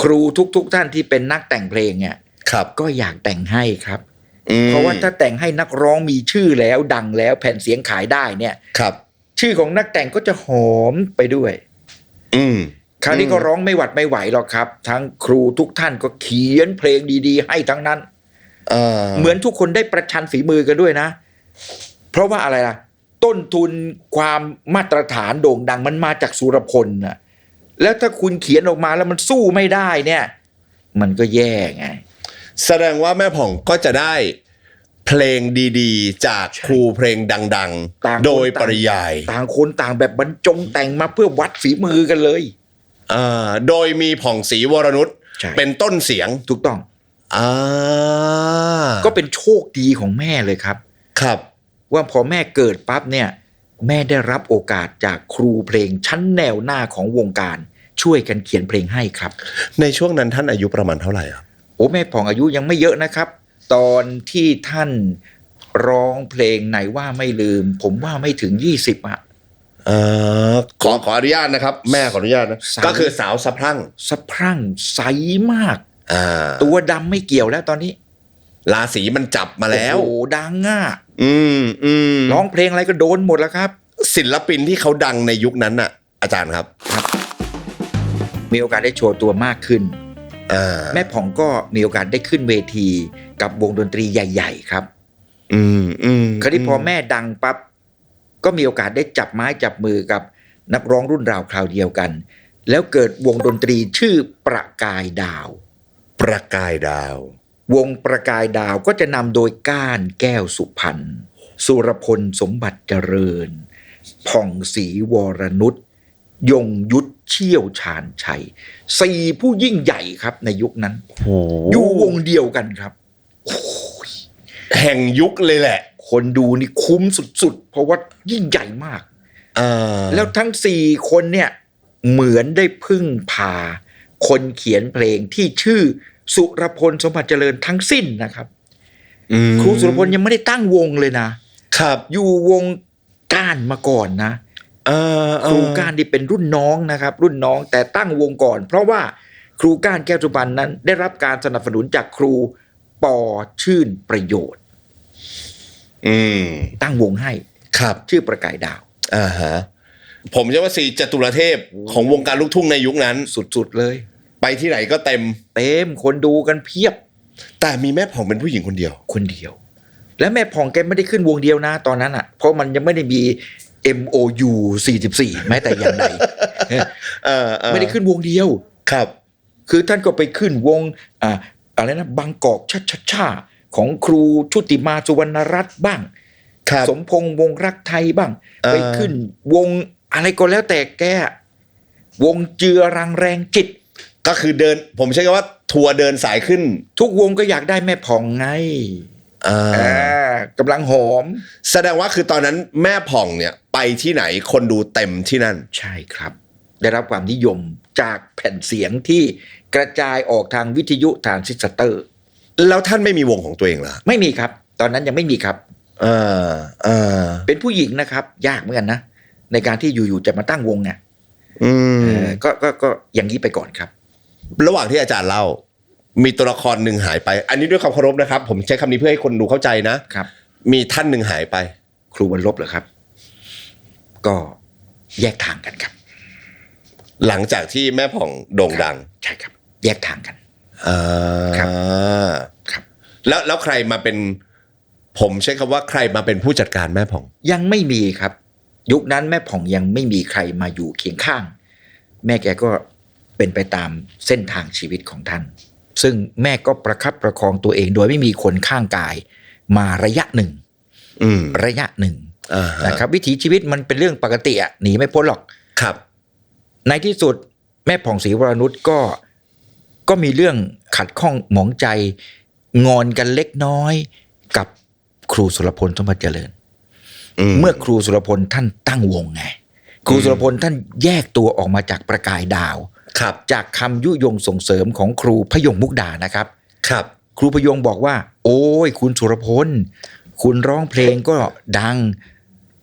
ครูทุกท่านที่เป็นนักแต่งเพลงเนี่ย ครับ ก็อยากแต่งให้ครับ เพราะว่าถ้าแต่งให้นักร้องมีชื่อแล้วดังแล้วแผ่นเสียงขายได้เนี่ย ครับ ชื่อของนักแต่งก็จะหอมไปด้วย คราวนี้ก็ร้องไม่หวัดไม่ไหวหรอกครับ ทั้งครูทุกท่านก็เขียนเพลงดีๆให้ทั้งนั้นเหมือนทุกคนได้ประชันฝีมือกันด้วยนะ เพราะว่าอะไรล่ะ ต้นทุนความมาตรฐานโด่งดังมันมาจากสุรพลน่ะ แล้วถ้าคุณเขียนออกมาแล้วมันสู้ไม่ได้เนี่ย มันก็แย่ไง แสดงว่าแม่ผ่องก็จะได้เพลงดีๆ จากครูเพลงดัง ต่างคน ๆ โดยปริยาย ต่างคนต่างแบบบรรจงแต่งมาเพื่อวัดฝีมือกันเลย โดยมีผ่องศรีวรนุช ใช่ เป็นต้นเสียง ถูกต้อง ก็เป็นโชคดีของแม่เลยครับ ครับ ว่าพอแม่เกิดปั๊บเนี่ย แม่ได้รับโอกาสจากครูเพลงชั้นแนวหน้าของวงการ ช่วยกันเขียนเพลงให้ครับ ในช่วงนั้นท่านอายุประมาณเท่าไหร่ครับ โอ้แม่ผ่องอายุยังไม่เยอะนะครับ ตอนที่ท่านร้องเพลงไหนว่าไม่ลืม ผมว่าไม่ถึง20อะ ขออนุญาตนะครับ แม่ขออนุญาตนะ สาว ก็คือสาวสะพรั่ง สะพรั่งใสมาก ตัว ตัวดำไม่เกี่ยวแล้วตอนนี้ ราศีมันจับมาแล้ว โอ้โหดังอ่ะ ม ร้องเพลงอะไรก็โดนหมดแล้วครับ ศิลปินที่เขาดังในยุคนั้นน่ะ อาจารย์ครับ มีโอกาสได้โชว์ตัวมากขึ้น แม่ผ่องก็มีโอกาสได้ขึ้นเวทีกับวงดนตรีใหญ่ ๆ ครับ คราวนี้พอแม่ดังปั๊บก็มีโอกาสได้จับไม้จับมือกับนักร้องรุ่นราวคราวเดียวกัน แล้วเกิดวงดนตรีชื่อประกายดาว ประกายดาว วงประกายดาวก็จะนำโดยก้านแก้วสุพรรณสุรพลสมบัติเจริญผ่องศรีวรนุชยงยุทธเชี่ยวชาญชัย4ผู้ยิ่งใหญ่ครับในยุคนั้นอยู่วงเดียวกันครับ แห่งยุคเลยแหละ คนดูนี่คุ้มสุดๆเพราะว่ายิ่งใหญ่มากแล้วทั้ง4คนเนี่ยเหมือนได้พึ่งพาคนเขียนเพลงที่ชื่อสุรพลสมบัติเจริญทั้งสิ้นนะครับครูสุรพลยังไม่ได้ตั้งวงเลยนะครับ อยู่วงก้านมาก่อนนะครูก้านที่เป็นรุ่นน้องนะครับ รุ่นน้องแต่ตั้งวงก่อน เพราะว่าครูก้านแก้วสุพรรณนั้นได้รับการสนับสนุนจากครูปอชื่นประโยชน์ตั้งวงให้ ครับ ชื่อประกายดาว ผมเชื่อว่า4จตุรเทพของวงการลูกทุ่งในยุคนั้น สุดๆเลย ไปที่ไหนก็เต็ม คนดูกันเพียบ แต่มีแม่ผ่องเป็นผู้หญิงคนเดียว คนเดียว และแม่ผ่องแกไม่ได้ขึ้นวงเดียวนะตอนนั้นอ่ะเพราะมันยังไม่ได้มี MOU 44แม้แต่อย่างใด ไม่ได้ขึ้นวงเดียว ครับ คือท่านก็ไปขึ้นวงอะไรนะบางกอกช่าของครูชุติมาสุวรรณรัตน์บ้าง ครับ สมพงษ์วงรักไทยบ้าง ไปขึ้นวงอะไรก็แล้วแต่แกวงเจือรังแรงจิต ก็คือเดินผมใช้คำว่าทัวร์เดินสายขึ้น ทุกวงก็อยากได้แม่ผ่องไงกำลังหอม แสดงว่าคือตอนนั้นแม่ผ่องเนี่ยไปที่ไหนคนดูเต็มที่นั่น ใช่ครับ ได้รับความนิยมจากแผ่นเสียงที่กระจายออกทางวิทยุทรานซิสเตอร์ แล้วท่านไม่มีวงของตัวเองเหรอ ไม่มีครับ ตอนนั้นยังไม่มีครับ เป็นผู้หญิงนะครับ ยากเหมือนกันนะ ในการที่อยู่ๆจะมาตั้งวงเนี่ยก็อย่างนี้ไปก่อนครับ ระหว่างที่อาจารย์เล่ามีตัวละครหนึ่งหายไป อันนี้ด้วยความเคารพนะครับผมใช้คำนี้เพื่อให้คนดูเข้าใจนะครับ มีท่านหนึ่งหายไป ครูบรรลบเหรอครับ ก็แยกทางกันครับ หลังจากที่แม่ผ่องโด่งดัง ใช่ครับ แยกทางกัน ครับ แล้วใครมาเป็นผมใช้คำว่าใครมาเป็นผู้จัดการแม่ผ่อง ยังไม่มีครับ ยุคนั้นแม่ผ่องยังไม่มีใครมาอยู่เคียงข้าง แม่แกก็เป็นไปตามเส้นทางชีวิตของท่าน ซึ่งแม่ก็ประคับประคองตัวเองโดยไม่มีคนข้างกายมาระยะหนึ่งนะครับ วิถีชีวิตมันเป็นเรื่องปกติหนีไม่พ้นหรอก ครับ ในที่สุดแม่ผ่องศรีวรนุชก็มีเรื่องขัดข้องหมองใจงอนกันเล็กน้อยกับครูสุรพลสมบัติเจริญเมื่อครูสุรพลท่านตั้งวงไงครูสุรพลท่านแยกตัวออกมาจากประกายดาวจากคำยุยงส่งเสริมของครูพยงมุกดานะครับครูพยงบอกว่าโอ้ยคุณสุรพลคุณร้องเพลงก็ดัง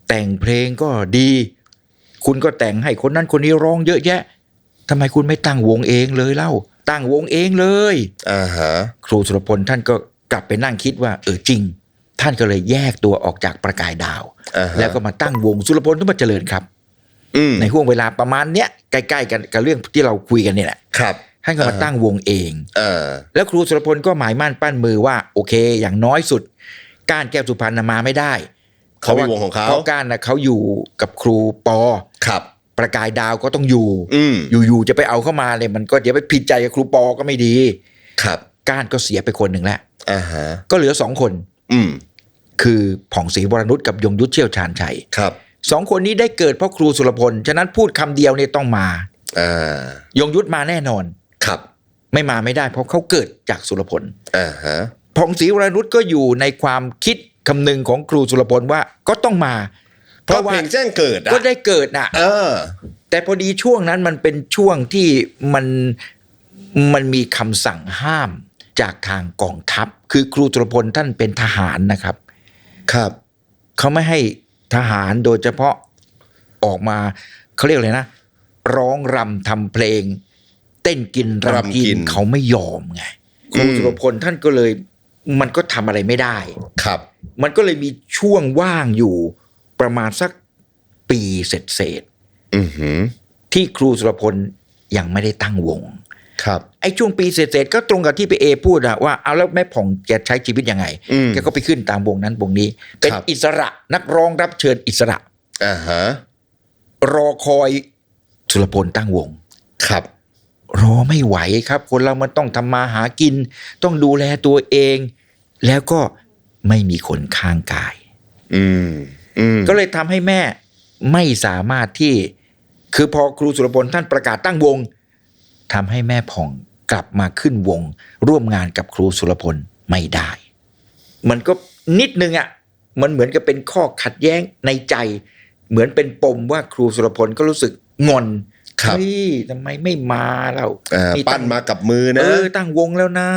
แต่งเพลงก็ดีคุณก็แต่งให้คนนั้นคนนี้ร้องเยอะแยะทำไมคุณไม่ตั้งวงเองเลยเล่าตั้งวงเองเลยครูสุรพลท่านก็กลับไปนั่งคิดว่าจริงท่านก็เลยแยกตัวออกจากประกายดาวแล้วก็มาตั้งวงสุรพลสมบัติเจริญครับในห่วงเวลาประมาณเนี้ยใกล้ๆกันกับเรื่องที่เราคุยกันเนี่ยแหละท่านก็มาตั้งวงเองแล้วครูสุรพลก็หมายมั่นปั้นมือว่าโอเคอย่างน้อยสุดก้านแก้วสุพรรณมาไม่ได้เขามีวงของเขาเพราะก้านเขาอยู่กับครูปอประกายดาวก็ต้องอยู่จะไปเอาเข้ามาเลยมันก็เดี๋ยวไปผิดใจกับครูปอก็ไม่ดีก้านก็เสียไปคนหนึ่งแล้วก็เหลือ2 คนคือผ่องศรีวรนุชกับยงยุทธเชี่ยวชาญชัย2 คนนี้ได้เกิดเพราะครูสุรพลฉะนั้นพูดคำเดียวเนี่ยต้องมายงยุทธมาแน่นอนไม่มาไม่ได้เพราะเขาเกิดจากสุรพลผ่องศรีวรนุชก็อยู่ในความคิดคำนึงของครูสุรพลว่าก็ต้องมาเพราะว่าเพลงแจ้งเกิดก็ได้เกิดน่ะแต่พอดีช่วงนั้นมันเป็นช่วงที่มันมีคำสั่งห้ามจากทางกองทัพคือครูสุรพลท่านเป็นทหารนะครับเขาไม่ให้ทหารโดยเฉพาะออกมาเขาเรียกอะไรนะร้องรำทำเพลงเต้นกินรำกินเขาไม่ยอมไงครูสุรพลท่านก็เลยมันก็ทำอะไรไม่ได้มันก็เลยมีช่วงว่างอยู่ประมาณสักปีเศษที่ครูสุรพลยังไม่ได้ตั้งวงไอ้ช่วงปีเศษก็ตรงกับที่พี่เอพูดว่าเอาแล้วแม่ผ่องแกใช้ชีวิตยังไงแกก็ไปขึ้นตามวงนั้นวงนี้เป็นอิสระนักร้องรับเชิญอิสระรอคอยสุรพลตั้งวงรอไม่ไหวครับคนเรามันต้องทำมาหากินต้องดูแลตัวเองแล้วก็ไม่มีคนข้างกายก็เลยทำให้แม่ไม่สามารถที่คือพอครูสุรพลท่านประกาศตั้งวงทำให้แม่ผ่องกลับมาขึ้นวงร่วมงานกับครูสุรพลไม่ได้มันก็นิดนึงมันเหมือนกับเป็นข้อขัดแย้งในใจเหมือนเป็นปมว่าครูสุรพลก็รู้สึกงอนเฮ้ยทำไมไม่มาเราปั้นมากับมือนะตั้งวงแล้วนะ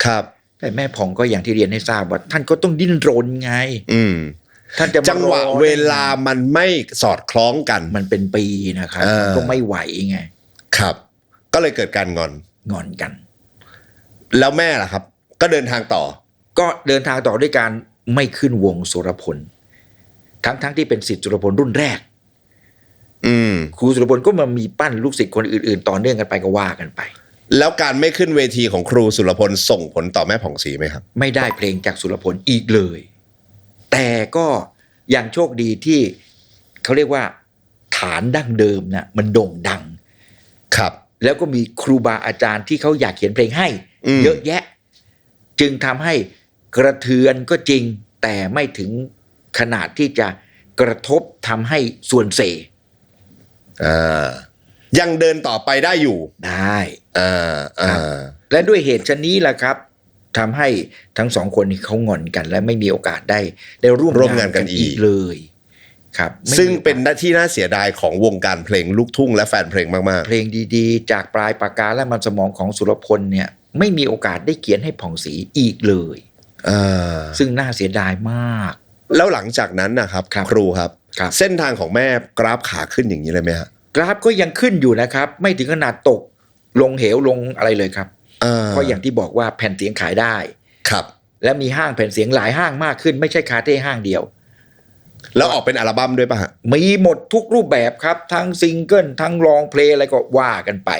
ครับแต่แม่ผ่องก็อย่างที่เรียนให้ทราบว่าท่านก็ต้องดิ้นรนไงท่านจะจังหวะเวลามันไม่สอดคล้องกันมันเป็นปีนะครับก็ไม่ไหวไงครับก็เลยเกิดการงอนกัน แล้วแม่ล่ะครับก็เดินทางต่อด้วยการไม่ขึ้นวงสุรพลทั้งที่เป็นศิษย์สุรพลรุ่นแรก ครูสุรพลก็มามีปั้นลูกศิษย์คนอื่นๆต่อเนื่องกันไปก็ว่ากันไป แล้วการไม่ขึ้นเวทีของครูสุรพลส่งผลต่อแม่ผ่องศรีไหมครับไม่ได้เพลงจากสุรพลอีกเลย แต่ก็ยังโชคดีที่เขาเรียกว่าฐานดั้งเดิมนะมันโด่งดัง ครับ แล้วก็มีครูบาอาจารย์ที่เขาอยากเขียนเพลงให้เยอะแยะ จึงทำให้กระเทือนก็จริง แต่ไม่ถึงขนาดที่จะกระทบทำให้ส่วนเสยังเดินต่อไปได้อยู่ได้และด้วยเหตุชนนี้แหละครับทำให้ทั้งสองคนนี้เขางอนกัน และไม่มีโอกาสได้ร่วมงานกันอีกเลยครับซึ่งเป็นหน้าที่น่าเสียดายของวงการเพลงลูกทุ่งและแฟนเพลงมากๆเพลงดีๆจากปลายปากกาและมันสมองของสุรพลเนี่ยไม่มีโอกาสได้เขียนให้ผ่องศรีอีกเลยซึ่งน่าเสียดายมากแล้วหลังจากนั้นนะครับครูครับเส้นทางของแม่กราฟขาขึ้นอย่างนี้เลยไหมฮะกราฟก็ยังขึ้นอยู่นะครับไม่ถึงขนาดตกลงเหวลงอะไรเลยครับเพราะอย่างที่บอกว่าแผ่นเสียงขายได้ครับและมีห้างแผ่นเสียงหลายห้างมากขึ้นไม่ใช่คาเท่ห้างเดียวแล้วออกเป็นอัลบั้มด้วยป่ะฮะมีหมดทุกรูปแบบครับทั้งซิงเกิลทั้งลองเพลงอะไรก็ว่ากันไป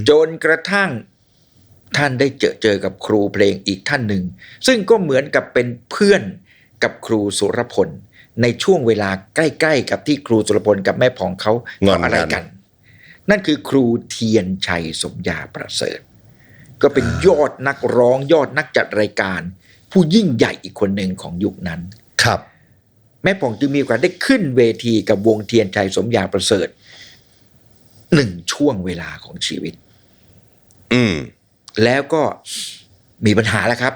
จนกระทั่งท่านได้เจอกับครูเพลงอีกท่านหนึ่งซึ่งก็เหมือนกับเป็นเพื่อนกับครูสุรพลในช่วงเวลาใกล้ๆกับที่ครูสุรพลกับแม่ผ่องเขางอนอะไรกันนั่นคือครูเทียนชัยสมยาประเสริฐก็เป็นยอดนักร้องยอดนักจัดรายการผู้ยิ่งใหญ่อีกคนหนึ่งของยุคนั้นครับแม่ผ่องจึงมีโอกาสได้ขึ้นเวทีกับวงเทียนชัยสมยาประเสริฐหนึ่งช่วงเวลาของชีวิตแล้วก็มีปัญหาแล้วครับ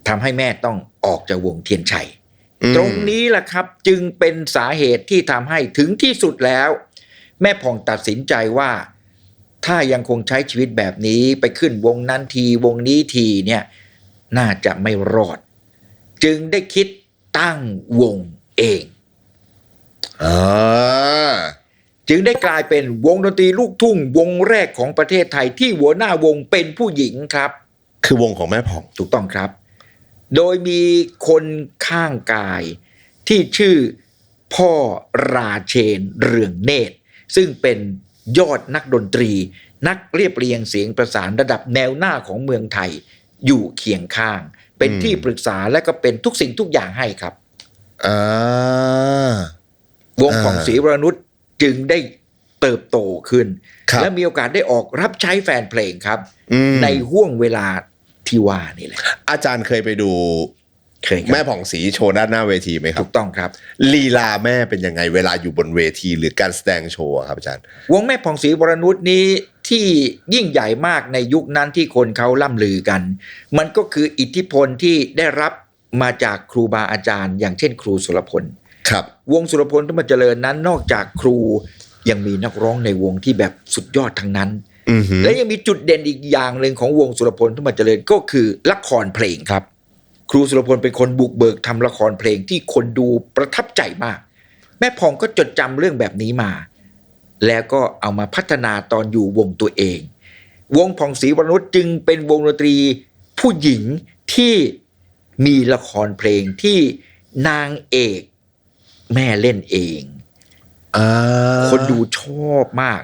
ทำให้แม่ต้องออกจากวงเทียนชัยตรงนี้แหละครับจึงเป็นสาเหตุที่ทำให้ถึงที่สุดแล้วแม่ผ่องตัดสินใจว่าถ้ายังคงใช้ชีวิตแบบนี้ไปขึ้นวงนั้นทีวงนี้ทีเนี่ยน่าจะไม่รอดจึงได้คิดตั้งวงเองจึงได้กลายเป็นวงดนตรีลูกทุ่งวงแรกของประเทศไทยที่หัวหน้าวงเป็นผู้หญิงครับคือวงของแม่ผ่องถูกต้องครับโดยมีคนข้างกายที่ชื่อพ่อราเชนเรืองเนตรซึ่งเป็นยอดนักดนตรีนักเรียบเรียงเสียงประสานระดับแนวหน้าของเมืองไทยอยู่เคียงข้างเป็นที่ปรึกษาและก็เป็นทุกสิ่งทุกอย่างให้ครับวงของศรีวรนุชจึงได้เติบโตขึ้นและมีโอกาสได้ออกรับใช้แฟนเพลงครับในห่วงเวลาที่ว่านี่แหละอาจารย์เคยไปดูแม่ผ่องศรีโชว์ด้านหน้าเวทีไหมครับถูกต้องครับลีลาแม่เป็นยังไงเวลาอยู่บนเวทีหรือการแสดงโชว์ครับอาจารย์วงแม่ผ่องศรีวรนุชนี้ที่ยิ่งใหญ่มากในยุคนั้นที่คนเขาล่ำลือกันมันก็คืออิทธิพลที่ได้รับมาจากครูบาอาจารย์อย่างเช่นครูสุรพลครับวงสุรพลธรรมเจริญนั้นนอกจากครูยังมีนักร้องในวงที่แบบสุดยอดทั้งนั้นและยังมีจุดเด่นอีกอย่างหนึ่งของวงสุรพลธรรมเจริญก็คือละครเพลงครับครูสุรพลเป็นคนบุกเบิกทำละครเพลงที่คนดูประทับใจมากแม่ผ่องก็จดจำเรื่องแบบนี้มาแล้วก็เอามาพัฒนาตอนอยู่วงตัวเองวงผ่องศรีวรนุชจึงเป็นวงดนตรีผู้หญิงที่มีละครเพลงที่นางเอกแม่เล่นเองคนดูชอบมาก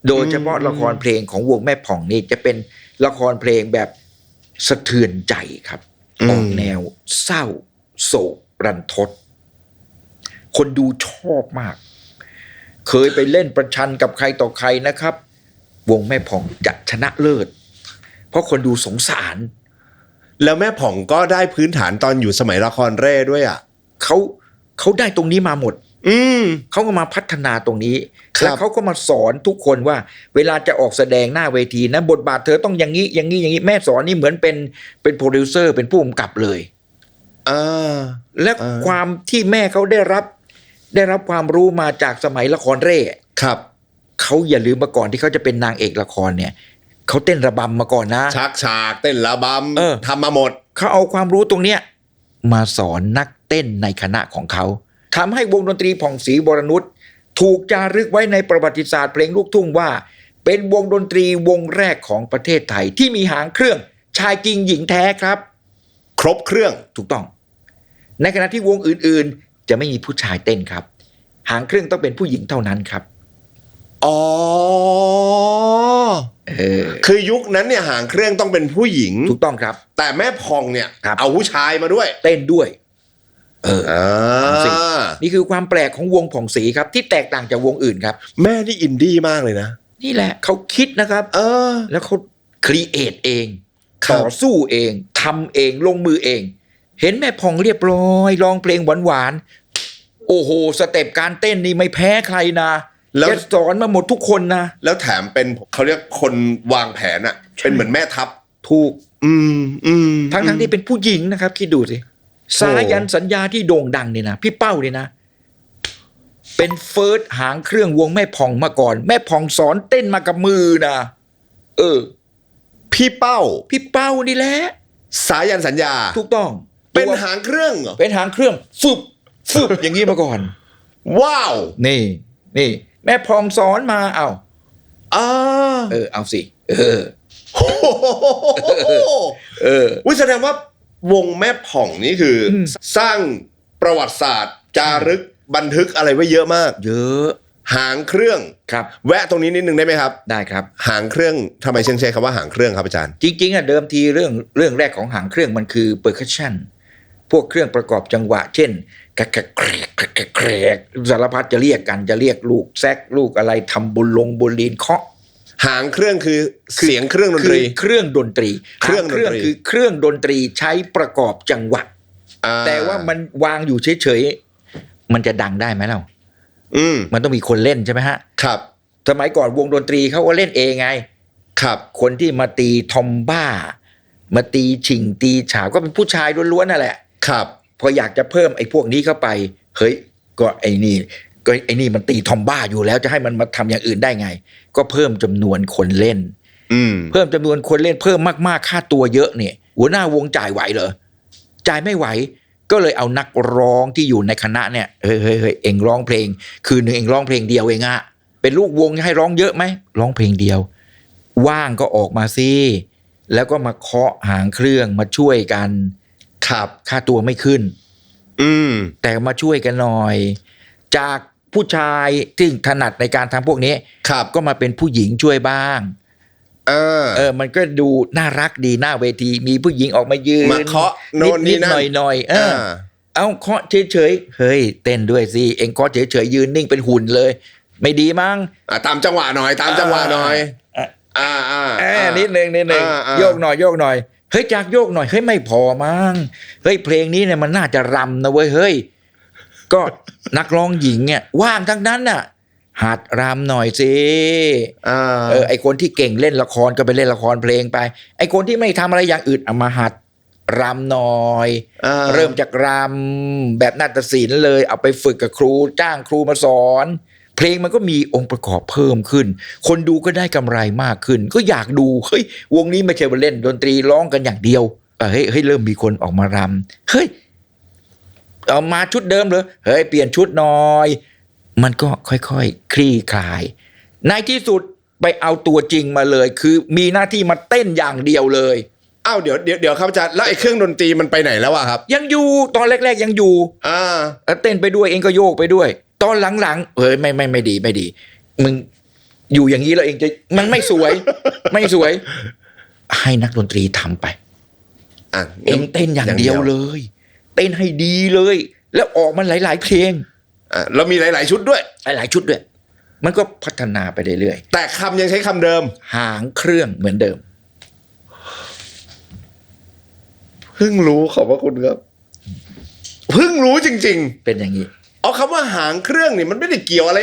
โดยเฉพาะละครเพลงของวงแม่ผ่องนี่จะเป็นละครเพลงแบบสะเทือนใจครับออกแนวเศร้าโศกรันทดคนดูชอบมากเคยไปเล่นประชันกับใครต่อใครนะครับวงแม่ผ่องจะชนะเลิศเพราะคนดูสงสารแล้วแม่ผ่องก็ได้พื้นฐานตอนอยู่สมัยละครเร่ด้วยอ่ะเขาได้ตรงนี้มาหมดเขาก็มาพัฒนาตรงนี้แล้วเขาก็มาสอนทุกคนว่าเวลาจะออกแสดงหน้าเวทีนะบทบาทเธอต้องอย่างนี้อย่างนี้อย่างนี้แม่สอนนี่เหมือนเป็นโปรดิวเซอร์เป็นผู้กำกับเลยและความที่แม่เขาได้รับความรู้มาจากสมัยละครเร่ครับเขาอย่าลืมมาก่อนที่เขาจะเป็นนางเอกละครเนี่ยเขาเต้นระบำมาก่อนนะชักฉากเต้นระบำทำมาหมดเขาเอาความรู้ตรงเนี้ยมาสอนนักเต้นในคณะของเขาทำให้วงดนตรีผ่องศรีวรนุชถูกจารึกไว้ในประวัติศาสตร์เพลงลูกทุ่งว่าเป็นวงดนตรีวงแรกของประเทศไทยที่มีหางเครื่องชายจริงหญิงแท้ครับครบเครื่องถูกต้องในขณะที่วงอื่นๆจะไม่มีผู้ชายเต้นครับ หางเครื่องต้องเป็นผู้หญิงเท่านั้นครับ อ๋อ คือยุคนั้นเนี่ยหางเครื่องต้องเป็นผู้หญิง ถูกต้องครับ แต่แม่พองเนี่ย ครับ เอาผู้ชายมาด้วย เต้นด้วย สิ อ่า นี่คือความแปลกของวงผ่องศรีครับ ที่แตกต่างจากวงอื่นครับ แม่นี่อินดี้มากเลยนะ นี่แหละเขาคิดนะครับ แล้วเขาครีเอทเอง ครับ ต่อสู้เองทำเองลงมือเอง เห็นแม่พองเรียบร้อยร้องเพลงหวานๆโอ้โหสเต็ปการเต้นนี่ไม่แพ้ใครนะแกสอนมาหมดทุกคนนะ แล้วแถมเป็นเขาเรียกคนวางแผนอะเป็นเหมือนแม่ทัพ ถูก ทั้ง ที่เป็นผู้หญิงนะครับคิดดูสิสายันสัญญาที่โด่งดังเนี่ยนะพี่เป้าเนี่ยนะ เป็นเฟิร์สหางเครื่องวงแม่พองมาก่อน แม่พองสอนเต้นมากับมือนะพี่เป้า พี่เป้านี่แหละ สายันสัญญา ถูกต้อง เป็นหางเครื่องเหรอ เป็นหางเครื่องฟึบอย่างนี้มาก่อน ว้าว นี่แม่พองสอนมาเอาเอาสิวิแสดงว่าวงแม่ผ่องนี่คือสร้างประวัติศาสตร์ จารึกบันทึกอะไรไว้เยอะมาก เยอะ หางเครื่องครับแวะตรงนี้นิดนึงได้ไหมครับ ได้ครับ หางเครื่องทำไมเชิงใช้คำว่าหางเครื่องครับอาจารย์ จริงๆเดิมทีเรื่องแรกของหางเครื่องมันคือเปอร์คัชชั่นพวกเครื่องประกอบจังหวะ เช่นกระแกรกสารพัดจะเรียกกันจะเรียกลูกแซกลูกอะไรทำบุญลีนเคาะ หางเครื่องคือเสียงเครื่องดนตรี เครื่องดนตรีคือเครื่องดนตรีใช้ประกอบจังหวะแต่ว่ามันวางอยู่เฉยๆมันจะดังได้ไหมเล่ามันต้องมีคนเล่นใช่ไหมฮะครับสมัยก่อนวงดนตรีเขาก็เล่นเองไงครับคนที่มาตีทอมบ้ามาตีฉิงตีฉาบก็เป็นผู้ชายล้วนๆนั่นแหละครับพออยากจะเพิ่มไอ้พวกนี้เข้าไปเฮ้ยก็ไอ้นี่มันตีทอมบ้าอยู่แล้วจะให้มันมาทำอย่างอื่นได้ไงก็เพิ่มจำนวนคนเล่นเพิ่มจำนวนคนเล่นเพิ่มมากๆค่าตัวเยอะเนี่ยหัวหน้าวงจ่ายไหวเหรอจ่ายไม่ไหวก็เลยเอานักร้องที่อยู่ในคณะเนี่ยเฮ้ยเอ็งร้องเพลงคืนนึงเอ็งร้องเพลงเดียวเองอะเป็นลูกวงให้ร้องเยอะไหมร้องเพลงเดียวว่างก็ออกมาสิแล้วก็มาเคาะหางเครื่องมาช่วยกันครับค่าตัวไม่ขึ้นแต่มาช่วยกันหน่อยจากผู้ชายที่ถนัดในการทำพวกนี้ครับก็มาเป็นผู้หญิงช่วยบ้างมันก็ดูน่ารักดีหน้าเวทีมีผู้หญิงออกมายืนมาเคาะโน่นนี่นั่นหน่อยเอาเคาะเฉยๆเฮ้ยเต้นด้วยสิเอ็งเคาะเฉยๆยืนนิ่งเป็นหุ่นเลยไม่ดีมั้งตามจังหวะหน่อยนิดนึงโยกหน่อยเฮ้ยจากโยกหน่อยเฮ้ยไม่พอมั้งเฮ้ยเพลงนี้เนี่ยมันน่าจะรำนะเว้ยเฮ้ยก็นักร้องหญิงเนี่ยว่างทั้งนั้นน่ะหัดรำหน่อยสิไอคนที่เก่งเล่นละครก็ไปเล่นละครเพลงไปไอคนที่ไม่ทำอะไรอย่างอื่นเอามาหัดรำหน่อยเริ่มจากรำแบบนาฏศิลป์เลยเอาไปฝึกกับครูจ้างครูมาสอนเพลงมันก็มีองค์ประกอบเพิ่มขึ้นคนดูก็ได้กำไรมากขึ้นก็อยากดูเฮ้ยวงนี้ไม่ใช่ว่าเล่นดนตรีร้องกันอย่างเดียวเฮ้ยเริ่มมีคนออกมารำเฮ้ยเอามาชุดเดิมเลยเฮ้ยเปลี่ยนชุดหน่อยมันก็ค่อยๆคลี่คลายในที่สุดไปเอาตัวจริงมาเลยคือมีหน้าที่มาเต้นอย่างเดียวเลยอ้าวเดี๋ยวครับอาจารย์แล้วไอ้เครื่องดนตรีมันไปไหนแล้วอะครับยังอยู่ตอนแรกๆยังอยู่เต้นไปด้วยเองก็โยกไปด้วยตอนหลังๆเฮ้ยไม่ดีมึงอยู่อย่างนี้แล้วเองจะมันไม่สวย ไม่สวยให้นักดนตรีทำไปเองเต้นอย่างเดียวเลยเต้นให้ดีเลยแล้วออกมาหลายๆเพลงแล้วมีหลายๆชุดด้วยหลายชุดด้วยมันก็พัฒนาไปเรื่อยๆแต่คำยังใช้คำเดิมหางเครื่องเหมือนเดิมเพิ่งรู้ขอบพระคุณครับเพิ่งรู้จริงๆเป็นอย่างนี้เอาคำว่าหางเครื่องนี่มันไม่ได้เกี่ยวอะไร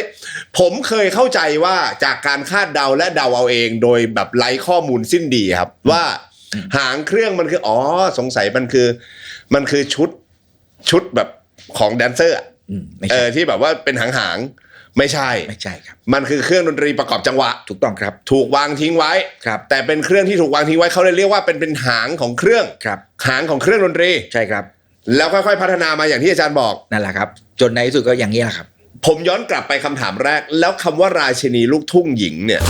ผมเคยเข้าใจว่าจากการคาดเดาและเดาเอาเองโดยแบบไร้ข้อมูลสิ้นดีครับว่าหางเครื่องมันคือสงสัยมันคือชุดแบบของแดนเซอร์ที่แบบว่าเป็นหางไม่ใช่ครับมันคือเครื่องดนตรีประกอบจังหวะถูกต้องครับถูกวางทิ้งไว้ครับแต่เป็นเครื่องที่ถูกวางทิ้งไว้เขาเลยเรียกว่าเป็นหางของเครื่องครับหางของเครื่องดนตรีใช่ครับแล้วค่อยๆพัฒนามาอย่างที่อาจารย์บอกนั่นแหละครับจนในที่สุดก็อย่างนี้แหละครับผมย้อนกลับไปคำถามแรกแล้วคำว่าราชินีลูกทุ่งหญิงเนี่ย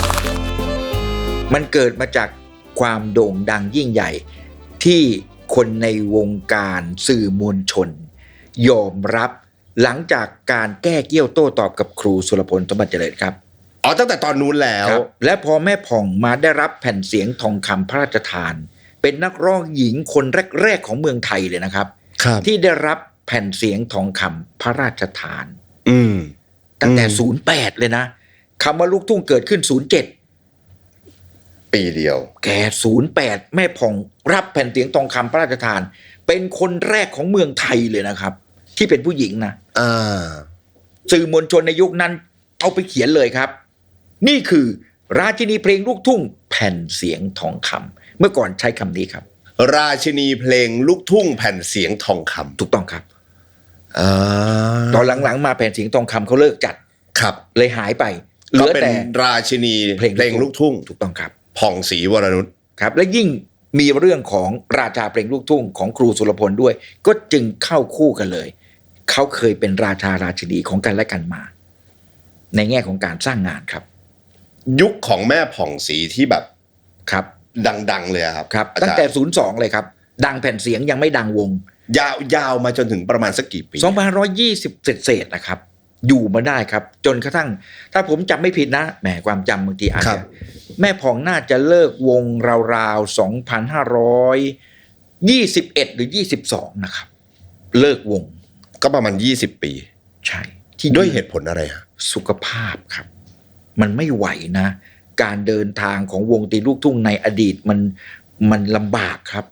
มันเกิดมาจากความโด่งดังยิ่งใหญ่ที่คนในวงการสื่อมวลชนยอมรับ หลังจากการแก้เกี้ยวโต้ตอบกับครูสุรพลสมบัติเจริญครับ อ๋อตั้งแต่ตอนนู้นแล้ว ครับและพอแม่ผ่องมาได้รับแผ่นเสียงทองคำพระราชทาน เป็นนักร้องหญิงคนแรกๆของเมืองไทยเลยนะครับ ครับ ที่ได้รับแผ่นเสียงทองคำพระราชทาน อืม ตั้งแต่ อืม 08เลยนะคำว่าลูกทุ่งเกิดขึ้น 07 ปีเดียว แก08แม่ผ่องรับแผ่นเสียงทองคำพระราชทาน เป็นคนแรกของเมืองไทยเลยนะครับ ที่เป็นผู้หญิงนะ อ่า สื่อมวลชนในยุคนั้นเอาไปเขียนเลยครับ นี่คือราชินีเพลงลูกทุ่งแผ่นเสียงทองคำเมื่อก่อนใช้คำนี้ครับ ราชินีเพลงลูกทุ่งแผ่นเสียงทองคำ ถูกต้องครับ อ่า ตอนหลังๆมาแผ่นเสียงทองคำเขาเลิกจัด ครับ เลยหายไปเห ก็ ลือ เป็น แต่ ราชินี เพลงลูกทุ่ง เพลงลูกทุ่ง ถูกต้องครับ ผ่องศรีวรนุช ครับ และยิ่งมีเรื่องของราชาเพลงลูกทุ่งของครูสุรพลด้วย ก็จึงเข้าคู่กันเลย เขาเคยเป็นราชาราชินีของกันและกันมา ในแง่ของการสร้างงานครับ ยุคของแม่ผ่องศรีที่แบบ ครับ ดังๆเลยอะครับ ครับ อาจารย์ ตั้งแต่02เลยครับดังแผ่นเสียงยังไม่ดังวง ยาวมาจนถึงประมาณสักกี่ปี 2520เศษๆนะครับ อยู่มาได้ครับ จนกระทั่ง ถ้าผมจำไม่ผิดนะแหมความจำบางทีอาจ ครั จะ บ แม่ผ่องน่าจะเลิกวงราวๆ2521หรือ22นะครับ เลิกวง ก็ประมาณ20 ปี ใช่ที่ ด้วยเหตุผลอะไรฮะ สุขภาพครับ มันไม่ไหวนะ การเดินทางของวงตีลูกทุ่งในอดีตมันลำบากครับ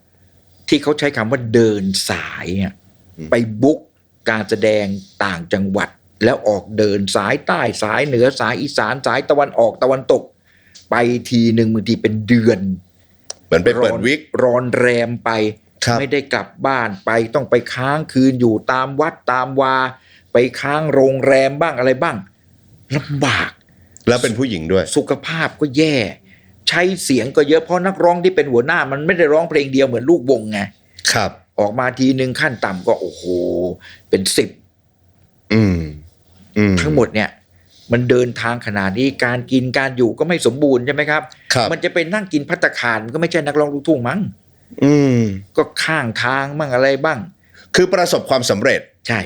ที่เขาใช้คำว่าเดินสายอะ อืม ไปบุ๊กการแสดงต่างจังหวัด แล้วออกเดินสายใต้สายเหนือสายอีสานสายตะวันออกตะวันตก ไปทีหนึ่งบางทีเป็นเดือน เหมือนไปเปิดวิก ร้อนแรมไป ครับ ไม่ได้กลับบ้านไปต้องไปค้างคืนอยู่ตามวัดตามวา ไปค้างโรงแรมบ้างอะไรบ้างลำบาก แล้วเป็นผู้หญิงด้วย สุขภาพก็แย่ ใช้เสียงก็เยอะเพราะนักร้องที่เป็นหัวหน้ามันไม่ได้ร้องเพลงเดียวเหมือนลูกวงไง ครับ ออกมาทีหนึ่งขั้นต่ำก็โอ้โหเป็น10 อืม ทั้งหมดเนี่ย มันเดินทางขนาดนี้การกินการอยู่ก็ไม่สมบูรณ์ใช่ไหมครับ ครับ มันจะเป็นนั่งกินภัตตาคารมันก็ไม่ใช่นักร้องลูกทุ่งมั้ง อืม ก็ข้างทางบ้างอะไรบ้าง คือประสบความสำเร็จ ใช่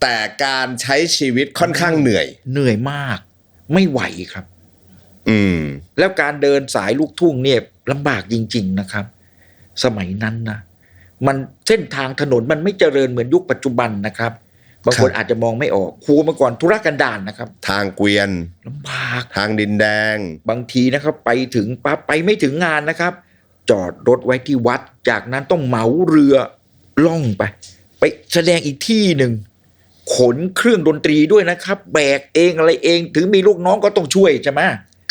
แต่การใช้ชีวิตค่อนข้างเหนื่อย เหนื่อยมาก ไม่ไหวครับ อืม แล้วการเดินสายลูกทุ่งเนี่ยลำบากจริง ๆนะครับ สมัยนั้นนะมันเส้นทางถนนมันไม่เจริญเหมือนยุคปัจจุบันนะครับบางคน ครับ อาจจะมองไม่ออกครูเมื่อก่อนธุรกันดารนะครับ ทางเกวียน ลำบาก ทางดินแดง บางทีนะครับไปถึงปั๊บไปไม่ถึงงานนะครับ จอดรถไว้ที่วัด จากนั้นต้องเหมาเรือล่องไปแสดงอีกที่หนึ่งขนเครื่องดนตรีด้วยนะครับ แบกเองอะไรเองถึงมีลูกน้องก็ต้องช่วยใช่ไหม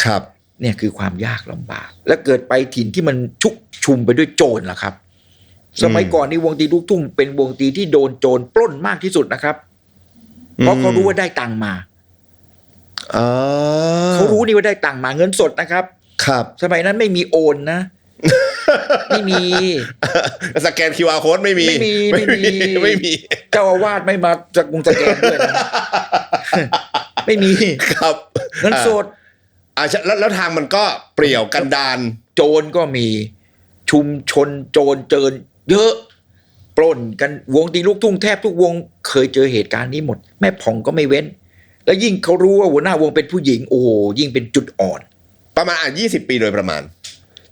ครับ เนี่ยคือความยากลำบาก และเกิดไปถิ่นที่มันชุกชุมไปด้วยโจรล่ะครับ สมัยก่อนนี่วงตีลูกทุ่งเป็นวงตีที่โดนโจรปล้นมากที่สุดนะครับ เพราะเขารู้ว่าได้ตังค์มา อ๋อ เขารู้นี่ว่าได้ตังค์มาเงินสดนะครับ ครับ สมัยนั้นไม่มีโอนนะ ไม่มี สแกน QR code ไม่มี ไม่มี ไม่มี เจ้าอาวาสไม่มาจากกรุงสแกนด้วยนะ ไม่มี ครับ เงินสด แล้วทางมันก็เปรี่ยวกันดาร โจรก็มีชุมชนโจรเจิญเยอะ ปล้นกันวงตีลูกทุ่งแทบทุกวงเคยเจอเหตุการณ์นี้หมด แม่ผ่องก็ไม่เว้น แล้วยิ่งเขารู้ว่าหัวหน้าวงเป็นผู้หญิงโอ้โหยิ่งเป็นจุดอ่อน ประมาณ20 ปีโดยประมาณ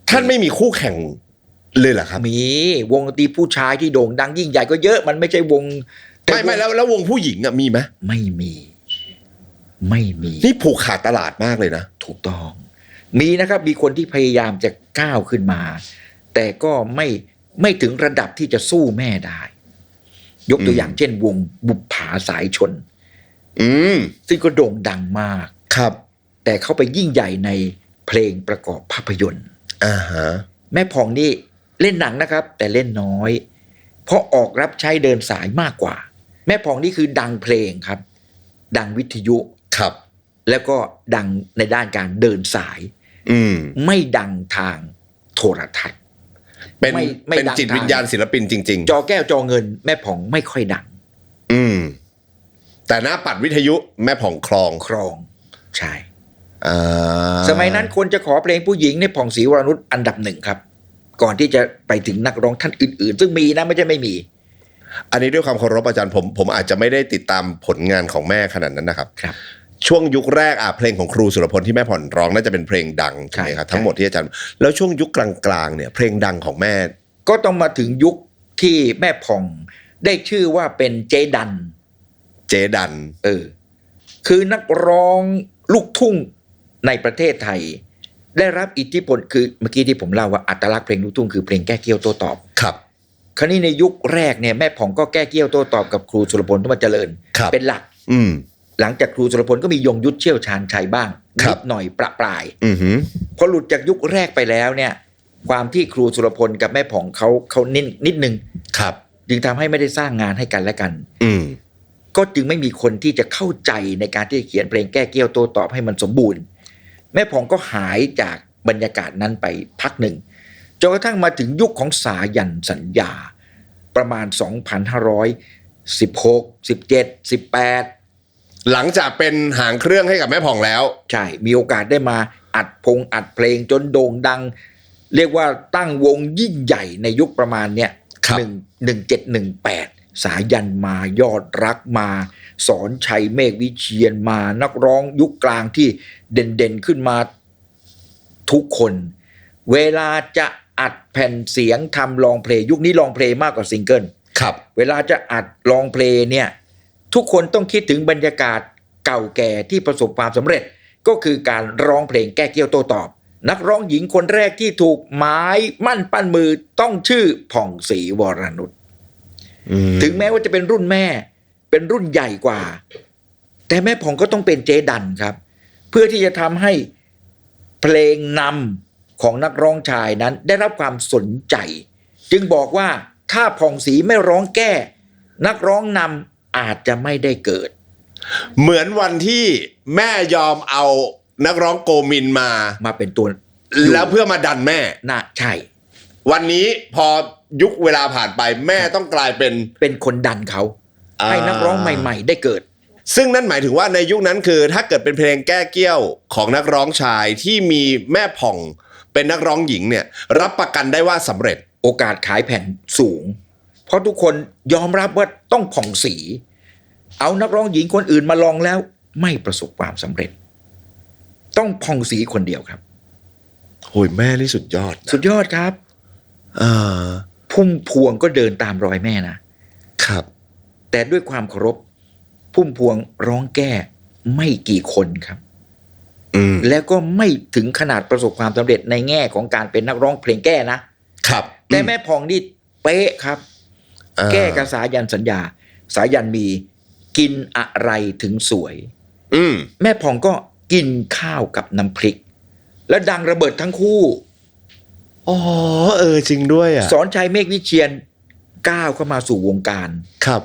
ท่านไม่มีคู่แข่งเลยเหรอครับ มีวงดนตรีผู้ชายที่โด่งดังยิ่งใหญ่ก็เยอะมันไม่ใช่วง ไม่แล้ววงผู้หญิงอะมีไหม ไม่มี นี่ผูกขาดตลาดมากเลยนะ ถูกต้อง มีนะครับมีคนที่พยายามจะก้าวขึ้นมา แต่ก็ไม่ถึงระดับที่จะสู้แม่ได้ ยกตัวอย่างเช่น วงบุปผาสายชน อืม ซึ่งก็โด่งดังมาก ครับ แต่เขาไปยิ่งใหญ่ในเพลงประกอบภาพยนตร์ อ่าฮะ แม่ผ่องนี่เล่นหนังนะครับ แต่เล่นน้อย เพราะออกรับใช้เดินสายมากกว่า แม่ผ่องนี่คือดังเพลงครับ ดังวิทยุ ครับ แล้วก็ดังในด้านการเดินสาย อืม ไม่ดังทางโทรทัศน์ เป็น ไม่ เป็น ดัง จิตวิญญาณศิลปินจริง จอแก้วจอเงิน แม่ผ่องไม่ค่อยดัง ๆ อืม แต่หน้าปัดวิทยุแม่ผ่องคลอง ครองใช่ อ่า สมัยนั้นคนจะขอเพลงผู้หญิงในยผ่องศรีวรนุชอันดับ 1ครับ ก่อนที่จะไปถึงนักร้องท่านอื่นๆ ซึ่งมีนะไม่ใช่ไม่มี อันนี้ด้วยความเคารพอาจารย์ผมอาจจะไม่ได้ติดตามผลงานของแม่ขนาดนั้นนะครับ ครับ ช่วงยุคแรกเพลงของครูสุรพลที่แม่ผ่อนร้องน่าจะเป็นเพลงดังใช่ไหมครับทั้งหมดที่อาจารย์แล้วช่วงยุคกลางๆเนี่ยเพลงดังของแม่ก็ต้องมาถึงยุคที่แม่ผ่องได้ชื่อว่าเป็นเจดันคือนักร้องลูกทุ่งในประเทศไทยได้รับอิทธิพลคือเมื่อกี้ที่ผมเล่าว่าอัตลักษณ์เพลงลูกทุ่งคือเพลงแก้เกี้ยวโต้ตอบครับคราวนี้ในยุคแรกเนี่ยแม่ผ่องก็แก้เกี้ยวโต้ตอบกับครูสุรพลธรรมเจริญเป็นหลักหลังจากครูสุรพลก็มียงยุทธเชี่ยวชาญชัยบ้างนิดหน่อยประปรายพอหลุดจากยุคแรกไปแล้วเนี่ยความที่ครูสุรพลกับแม่ผ่องเขานิดนึงครับจึงทำให้ไม่ได้สร้างงานให้กันและกันก็จึงไม่มีคนที่จะเข้าใจในการที่จะเขียนเพลงแก้เกี้ยวโต้ตอบให้มันสมบูรณ์แม่ผ่องก็หายจากบรรยากาศนั้นไปพักหนึ่งจนกระทั่งมาถึงยุคของสายันสัญญาประมาณ 2516 17 18หลังจากเป็นหางเครื่องให้กับแม่ผ่องแล้วใช่มีโอกาสได้มาอัดเพลงจนโด่งดังเรียกว่าตั้งวงยิ่งใหญ่ในยุคประมาณเนี้ย1718สายันมายอดรักมาสอนชัยเมฆวิเชียรมานักร้องยุคกลางที่เด่นๆขึ้นมาทุกคนเวลาจะอัดแผ่นเสียงทำลองเพลงยุคนี้ลองเพลงมากกว่าซิงเกิลครับเวลาจะอัดลองเพลงเนี่ยทุกคนต้องคิดถึงบรรยากาศเก่าแก่ที่ประสบความสำเร็จก็คือการร้องเพลงแก้เกี้ยวโต้ตอบนักร้องหญิงคนแรกที่ถูกหมายมั่นปั้นมือต้องชื่อผ่องศรีวรนุชถึงแม้ว่าจะเป็นรุ่นแม่เป็นรุ่นใหญ่กว่าแต่แม่ผ่องก็ต้องเป็นเจดันครับเพื่อที่จะทำให้เพลงนำของนักร้องชายนั้นได้รับความสนใจจึงบอกว่าถ้าผ่องศรีไม่ร้องแก้นักร้องนำอาจจะไม่ได้เกิดเหมือนวันที่แม่ยอมเอานักร้องโกมินมาเป็นตัวแล้วเพื่อมาดันแม่น่ะใช่วันนี้พอยุคเวลาผ่านไปแม่ต้องกลายเป็นคนดันเขาให้นักร้องใหม่ๆได้เกิดซึ่งนั่นหมายถึงว่าในยุคนั้นคือถ้าเกิดเป็นเพลงแก้เกี้ยวของนักร้องชายที่มีแม่ผ่องเป็นนักร้องหญิงเนี่ยรับประกันได้ว่าสำเร็จโอกาสขายแผ่นสูงเพราะทุกคนยอมรับว่าต้องผ่องศรีเอานักร้องหญิงคนอื่นมาลองแล้วไม่ประสบความสำเร็จต้องผ่องศรีคนเดียวครับโอ้ยแม่นี่สุดยอดครับพุ่มพวงก็เดินตามรอยแม่นะครับแต่ด้วยความเคารพพุ่มพวงร้องแก้ไม่กี่คนครับแล้วก็ไม่ถึงขนาดประสบความสำเร็จในแง่ของการเป็นนักร้องเพลงแก้นะครับแต่แม่ผ่องนี่เป๊ะครับแก้กับสายันสัญญาสายันมีกินอะไรถึงสวยแม่ผ่องก็กินข้าวกับน้ำพริกและดังระเบิดทั้งคู่อ๋อจริงด้วยสอนชัยเมฆวิเชียรก้าวเข้ามาสู่วงการครับ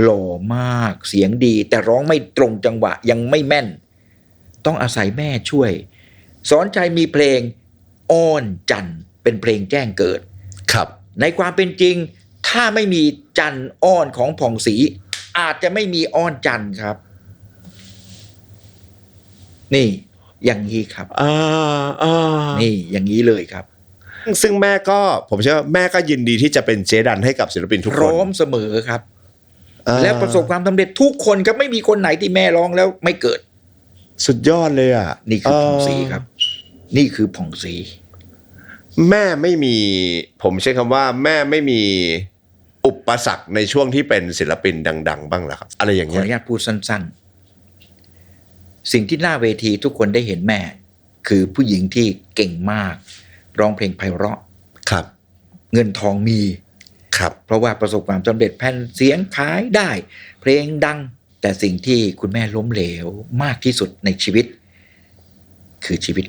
หล่อมากเสียงดีแต่ร้องไม่ตรงจังหวะยังไม่แม่นต้องอาศัยแม่ช่วยสอนชัยมีเพลงอ้อนจันเป็นเพลงแจ้งเกิดครับในความเป็นจริงถ้าไม่มีจันอ้อนของผ่องศรีอาจจะไม่มีอ้อนจันครับนี่อย่างนี้ครับนี่อย่างนี้เลยครับซึ่งแม่ก็ผมเชื่อแม่ก็ยินดีที่จะเป็นเจดันให้กับศิลปินทุกคนพร้อมเสมอครับและประสบความสำเร็จทุกคนครับไม่มีคนไหนที่แม่ร้องแล้วไม่เกิดสุดยอดเลยนี่คือผ่องศรีครับนี่คือผ่องศรีแม่ไม่มีผมใช้คำว่าแม่ไม่มีอุปสรรคในช่วงที่เป็นศิลปินดังๆบ้างเหรอครับอะไรอย่างเงี้ยขออนุญาตพูดสั้นๆสิ่งที่หน้าเวทีทุกคนได้เห็นแม่คือผู้หญิงที่เก่งมากร้องเพลงไพเราะครับเงินทองมีครับเพราะว่าประสบความสำเร็จแผ่นเสียงขายได้เพลงดังแต่สิ่งที่คุณแม่ล้มเหลวมากที่สุดในชีวิตคือชีวิต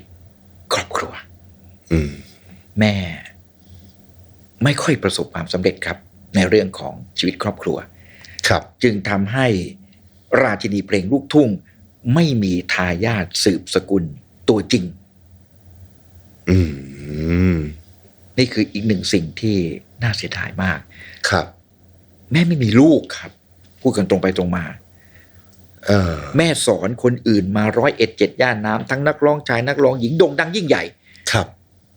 ครอบครัวแม่ไม่ค่อยประสบความสำเร็จครับในเรื่องของชีวิตครอบครัวครับจึงทำให้ราชินีเพลงลูกทุ่งไม่มีทายาทสืบสกุลตัวจริงนี่คืออีกหนึ่งสิ่งที่น่าเสียดายมากครับแม่ไม่มีลูกครับพูดกันตรงไปตรงมาแม่สอนคนอื่นมา101 7ย่านน้ำทั้งนักร้องชายนักร้องหญิงโด่งดังยิ่งใหญ่ครับ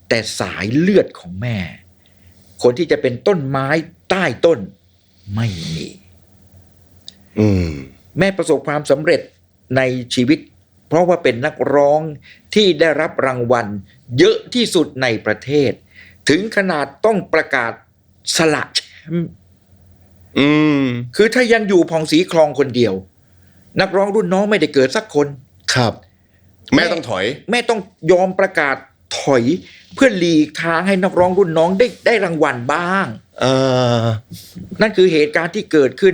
แต่สายเลือดของแม่คนที่จะเป็นต้นไม้ใต้ต้น ไม่มี อืม แม่ประสบความสำเร็จในชีวิต เพราะว่าเป็นนักร้องที่ได้รับรางวัลเยอะที่สุดในประเทศ ถึงขนาดต้องประกาศสละแชมป์ อืม คือถ้ายังอยู่ผ่องศรีคลองคนเดียว นักร้องรุ่นน้องไม่ได้เกิดสักคน ครับ แม่ต้องถอย แม่ต้องยอมประกาศถอยเพื่อหลีกทางให้นักร้องรุ่นน้องได้รางวัลบ้าง นั่นคือเหตุการณ์ที่เกิดขึ้น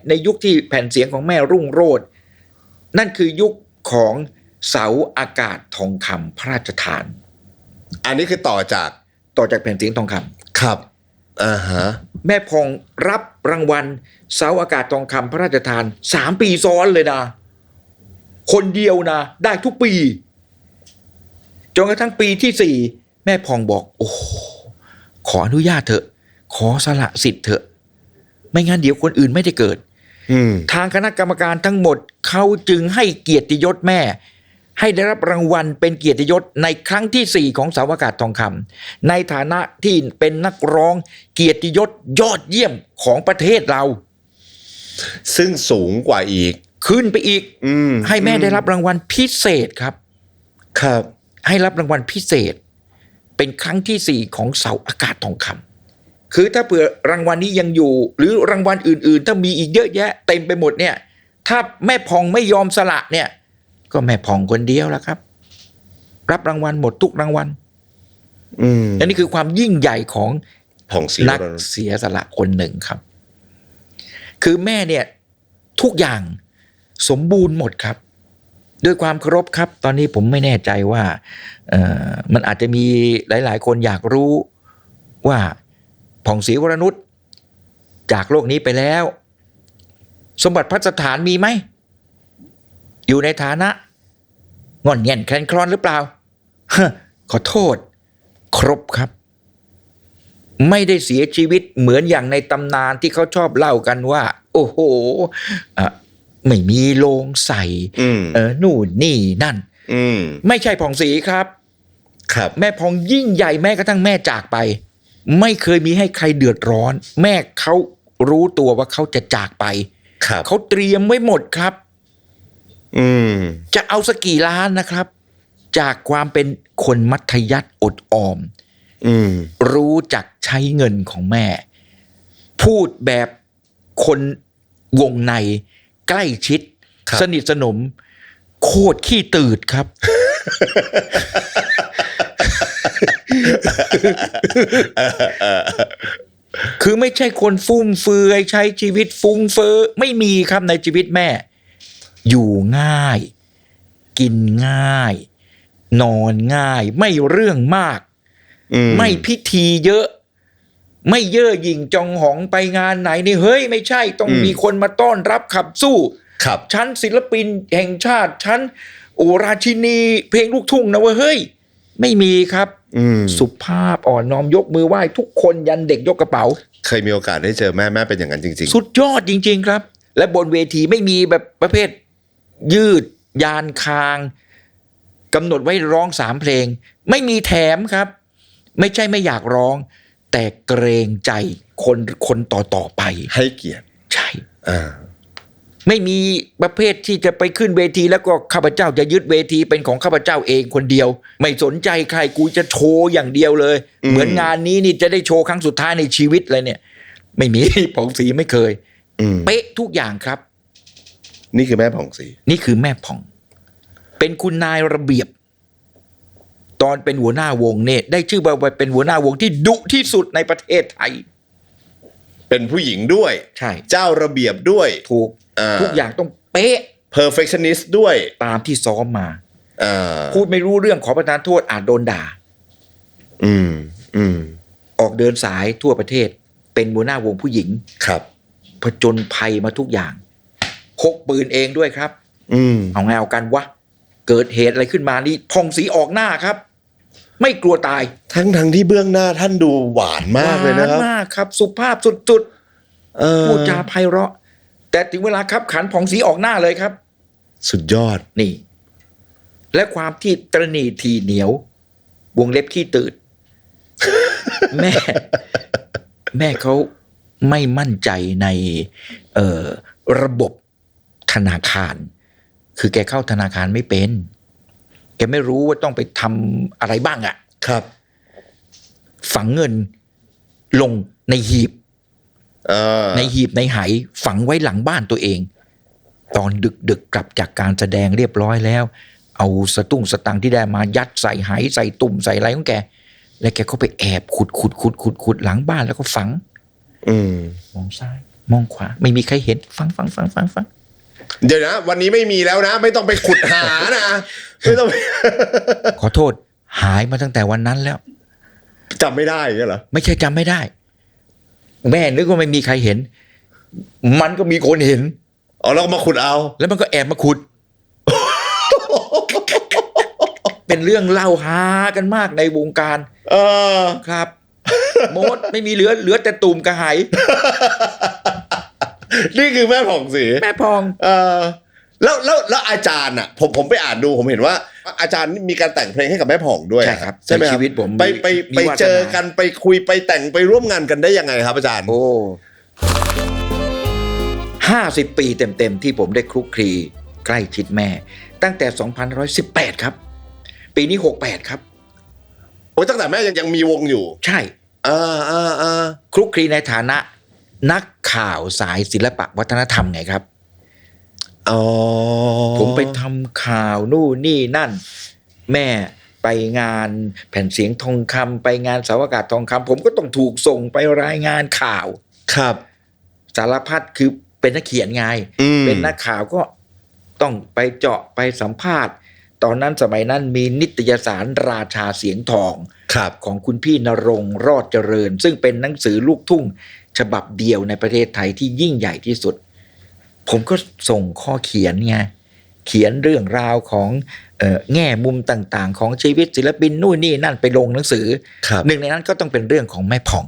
ในยุคที่แผ่นเสียงของแม่รุ่งโรจน์นั่นคือยุคของเสาอากาศทองคำพระราชทาน อันนี้คือต่อจาก แผ่นเสียงทองคำ ครับฮะ แม่พองรับรางวัลเสาอากาศทองคำพระราชทาน3 ปีซ้อนเลยนะคนเดียวนะได้ทุกปีจนกระทั่งปีที่4แม่พองบอกโอ้ขออนุญาตเถอะขอสละสิทธิ์เถอะไม่งั้นเดี๋ยวคนอื่นไม่ได้เกิดทางคณะกรรมการทั้งหมดเขาจึงให้เกียรติยศแม่ให้ได้รับรางวัลเป็นเกียรติยศในครั้งที่4ของเสาอากาศทองคำในฐานะที่เป็นนักร้องเกียรติยศยอดเยี่ยมของประเทศเราซึ่งสูงกว่าอีกขึ้นไปอีกให้แม่ได้รับรางวัลพิเศษครับให้รับรางวัลพิเศษเป็นครั้งที่4ของเสาอากาศทองคำคือถ้าเผื่อรางวัลนี้ยังอยู่หรือรางวัลอื่นๆถ้ามีอีกเยอะแยะเต็มไปหมดเนี่ยถ้าแม่พองไม่ยอมสละเนี่ยก็แม่พองคนเดียวแล้วครับรับรางวัลหมดทุกรางวัลอันนี้คือความยิ่งใหญ่ของนักเสียสละคนหนึ่งครับคือแม่เนี่ยทุกอย่างสมบูรณ์หมดครับด้วยความเคารพครับตอนนี้ผมไม่แน่ใจว่ามันอาจจะมีหลายๆคนอยากรู้ว่าผ่องศรีวรนุชจากโลกนี้ไปแล้วสมบัติพัสถานมีไหมอยู่ในฐานะงอนแง่นแคลนคลอนหรือเปล่าขอโทษครบครับไม่ได้เสียชีวิตเหมือนอย่างในตำนานที่เขาชอบเล่ากันว่าโอ้โหไม่มีโลงใส่นู่นนี่นั่นไม่ใช่ผ่องศรีครับแม่ผ่องยิ่งใหญ่แม้กระทั่งแม่จากไปไม่เคยมีให้ใครเดือดร้อนแม่เขารู้ตัวว่าเขาจะจากไปเขาเตรียมไว้หมดครับจะเอาสักกี่ล้านนะครับจากความเป็นคนมัธยัสถ์อดออมรู้จักใช้เงินของแม่พูดแบบคนวงในใกล้ชิดสนิทสนมโคตรขี้ตืดครับ คือไม่ใช่คนฟุ่มเฟือยใช้ชีวิตฟุ้งเฟ้อไม่มีครับในชีวิตแม่อยู่ง่ายกินง่ายนอนง่ายไม่เรื่องมากไม่พิธีเยอะไม่เย่อหยิ่งจองหองไปงานไหนนี่เฮ้ยไม่ใช่ต้องมีคนมาต้อนรับขับสู้ชั้นศิลปินแห่งชาติชั้นราชินีเพลงลูกทุ่งนะเว้ยเฮ้ยไม่มีครับสุภาพอ่อนน้อมยกมือไหว้ทุกคนยันเด็กยกกระเป๋าเคยมีโอกาสได้เจอแม่เป็นอย่างนั้นจริงๆสุดยอดจริงๆครับและบนเวทีไม่มีแบบประเภทยืดยานคางกำหนดไว้ร้อง3 เพลงไม่มีแถมครับไม่ใช่ไม่อยากร้องแต่เกรงใจคนต่อไปให้เกียรติใช่ไม่มีประเภทที่จะไปขึ้นเวทีแล้วก็ข้าพเจ้าจะยึดเวทีเป็นของข้าพเจ้าเองคนเดียวไม่สนใจใครกูจะโชว์อย่างเดียวเลยเหมือนงานนี้นี่จะได้โชว์ครั้งสุดท้ายในชีวิตเลยเนี่ยไม่มีผ่องศรีไม่เคยเป๊ะทุกอย่างครับนี่คือแม่ผ่องศรีนี่คือแม่ผ่องเป็นคุณนายระเบียบตอนเป็นหัวหน้าวงเนี่ยได้ชื่อว่าเป็นหัวหน้าวงที่ดุที่สุดในประเทศไทยเป็นผู้หญิงด้วยใช่เจ้าระเบียบด้วยถูกทุกอย่างต้องเป๊ะ perfectionist ด้วยตามที่ซ้อมมาพูดไม่รู้เรื่องขอประทานโทษอาจโดนด่าออกเดินสายทั่วประเทศเป็นหัวหน้าวงผู้หญิงครับผจญภัยมาทุกอย่างพกปืนเองด้วยครับเอาไงเอากันวะเกิดเหตุอะไรขึ้นมานี่ผ่องศรีออกหน้าครับไม่กลัวตายทั้งที่เบื้องหน้าท่านดูหวานมากเลยนะครับหวานมากครับสุภาพสุดๆพูดจาไพเราะแต่ถึงเวลาครับขันผ่องศรีออกหน้าเลยครับสุดยอดนี่และความที่ตระหนี่ทีเหนียววงเล็บขี้ตืด แม่เขา ไม่มั่นใจในระบบธนาคารคือแกเข้าธนาคารไม่เป็นแกไม่รู้ว่าต้องไปทำอะไรบ้างอ่ะ ครับ ฝังเงินลงในหีบ ในหีบในไหฝังไว้หลังบ้านตัวเอง ตอนดึกกลับจากการแสดงเรียบร้อยแล้ว เอาสตังค์ที่ได้มายัดใส่ไหใส่ตุ่มใส่อะไรของแกแล้วแกก็ไปแอบขุดหลังบ้านแล้วก็ฝังมองซ้ายมองขวาไม่มีใครเห็นฝังเดี๋ยวนะวันนี้ไม่มีแล้วนะ ไม่ต้องไปขุดหานะไม่ต้อง ขอโทษหายมาตั้งแต่วันนั้นแล้ว จำไม่ได้เหรอ ไม่ใช่จำไม่ได้ แม่นึกว่าไม่มีใครเห็น มันก็มีคนเห็นแล้วก็มาขุดเอาแล้วมันก็แอบมาขุด เป็นเรื่องเล่าฮากันมากในวงการครับโมดไม่มีเหลือแต่ตุ่มกระหายนี่คือแม่ผ่องศรีแม่พองแล้วอาจารย์อ่ะผมไปอ่านดูผมเห็นว่าอาจารย์มีการแต่งเพลงให้กับแม่ผ่องด้วยใช่ครับใช่ไหมชีวิตผมไปเจอกันไปคุยไปแต่งไปร่วมงานกันได้ยังไงครับอาจารย์50 ปีเต็มๆที่ผมได้คลุกคลีใกล้ชิดแม่ตั้งแต่2118ครับปีนี้68ครับโอ้ตั้งแต่แม่ยังมีวงอยู่ใช่คลุกคลีในฐานะนักข่าวสายศิลปะวัฒนธรรมไงครับผมไปทำข่าวนู่นนี่นั่นแม่ไปงานแผ่นเสียงทองคำไปงานเสาอากาศทองคำผมก็ต้องถูกส่งไปรายงานข่าวครับสารพัดคือเป็นนักเขียนไงเป็นนักข่าวก็ต้องไปเจาะไปสัมภาษณ์ตอนนั้นสมัยนั้นมีนิตยสารราชาเสียงทองของคุณพี่ณรงค์รอดเจริญซึ่งเป็นหนังสือลูกทุ่งฉบับเดียวในประเทศไทยที่ยิ่งใหญ่ที่สุดผมก็ส่งข้อเขียนไงเขียนเรื่องราวของแง่มุมต่างๆของชีวิตศิลปินนู่นนี่นั่นไปลงหนังสือหนึ่งในนั้นก็ต้องเป็นเรื่องของแม่ผ่อง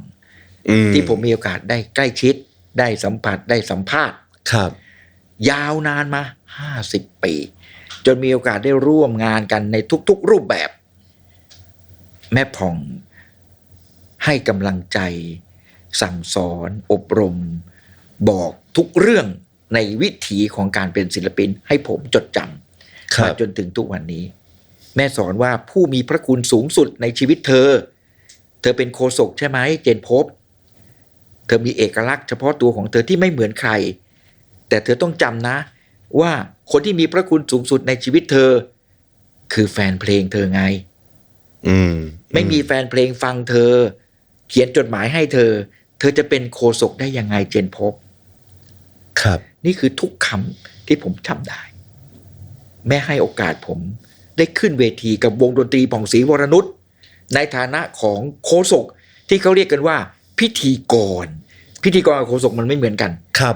ที่ผมมีโอกาสได้ใกล้ชิดได้สัมผัสได้สัมภาษณ์ยาวนานมา50 ปีจนมีโอกาสได้ร่วมงานกันในทุกๆรูปแบบแม่ผ่องให้กำลังใจสั่งสอนอบรมบอกทุกเรื่องในวิถีของการเป็นศิลปินให้ผมจดจำมาจนถึงทุกวันนี้แม่สอนว่าผู้มีพระคุณสูงสุดในชีวิตเธอเป็นโฆษกใช่ไหมเจนพบเธอมีเอกลักษณ์เฉพาะตัวของเธอที่ไม่เหมือนใครแต่เธอต้องจำนะว่าคนที่มีพระคุณสูงสุดในชีวิตเธอคือแฟนเพลงเธอไงไม่มีแฟนเพลงฟังเธอเขียนจดหมายให้เธอจะเป็นโฆษกได้ยังไงเจนพบครับนี่คือทุกคำที่ผมจำได้แม่ให้โอกาสผมได้ขึ้นเวทีกับวงดนตรีผ่องศรีวรนุชในฐานะของโฆษกที่เขาเรียกกันว่าพิธีกรกับโฆษกมันไม่เหมือนกันครับ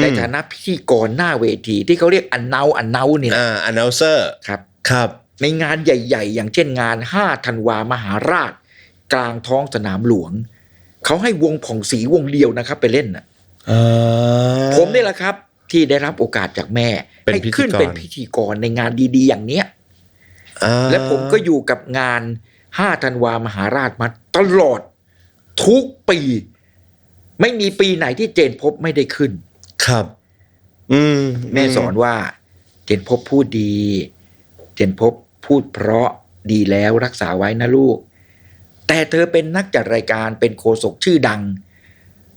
ในฐานะพิธีกรหน้าเวทีที่เขาเรียกอันเนาเนี่ยannouncer ครับในงานใหญ่ๆอย่างเช่นงาน5 ธันวามหาราชกลางท้องสนามหลวงเขาให้วงผ่องศรีวงเดียวนะครับไปเล่นผมนี่แหละครับที่ได้รับโอกาสจากแม่ให้ขึ้นเป็นพิธีกรในงานดีๆอย่างเนี้ยและผมก็อยู่กับงาน5 ธันวามหาราชมาตลอดทุกปีไม่มีปีไหนที่เจนพบไม่ได้ขึ้นครับแม่สอนว่าเจนพบพูดดีเจนพบพูดเพราะดีแล้วรักษาไว้นะลูกแต่เธอเป็นนักจัดรายการเป็นโฆษกชื่อดัง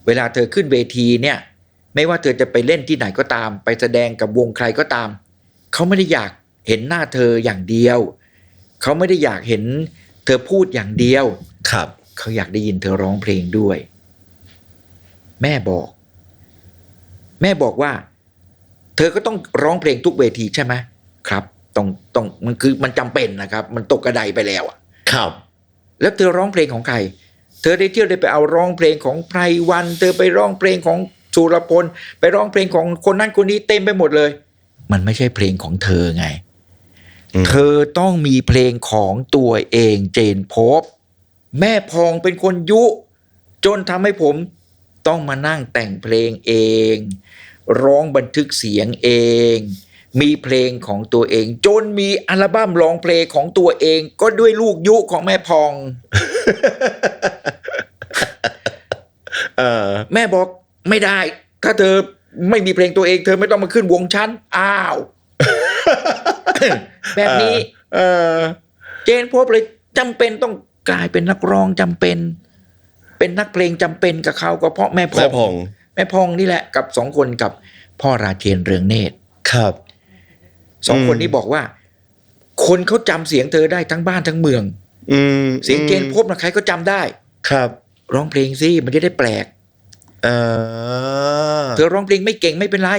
เวลาเธอขึ้นเวทีเนี่ยไม่ว่าเธอจะไปเล่นที่ไหนก็ตามไปแสดงกับวงใครก็ตามเขาไม่ได้อยากเห็นหน้าเธออย่างเดียวเขาไม่ได้อยากเห็นเธอพูดอย่างเดียวครับเขาอยากได้ยินเธอร้องเพลงด้วยแม่บอกว่าเธอก็ต้องร้องเพลงทุกเวทีใช่ไหมครับต้องมันคือมันจำเป็นนะครับมันตกกระไดไปแล้วอ่ะครับแล้วเธอร้องเพลงของใครเธอได้เที่ยวได้ไปเอาร้องเพลงของไพรวันเธอไปร้องเพลงของสุรพลไปร้องเพลงของคนนั้นคนนี้เต็มไปหมดเลยมันไม่ใช่เพลงของเธอไงเธอต้องมีเพลงของตัวเองเจนพบแม่พองเป็นคนยุจนทำให้ผมต้องมานั่งแต่งเพลงเองร้องบันทึกเสียงเองมีเพลงของตัวเองจนมีอัลบั้มร้องเพลงของตัวเองก็ด้วยลูกยุของแม่พอง แม่บอกไม่ได้ ถ้าเธอไม่มีเพลงตัวเองเธอไม่ต้องมาขึ้นวงชั้นอ้าว แบบนี้เจนพบเลยจำเป็นต้องกลายเป็นนักร้องจำเป็นนักเพลงจำเป็นกับเขาก็เพราะแม่พองนี่แหละกับสองคนกับพ่อราเชนเรืองเนตรครับสองคนนี้บอกว่าคนเขาจำเสียงเธอได้ทั้งบ้านทั้งเมืองเสียงเจนพบนะใครก็จำได้ครับร้องเพลงสิมันจะได้แปลกเธอร้องเพลงไม่เก่งไม่เป็นไร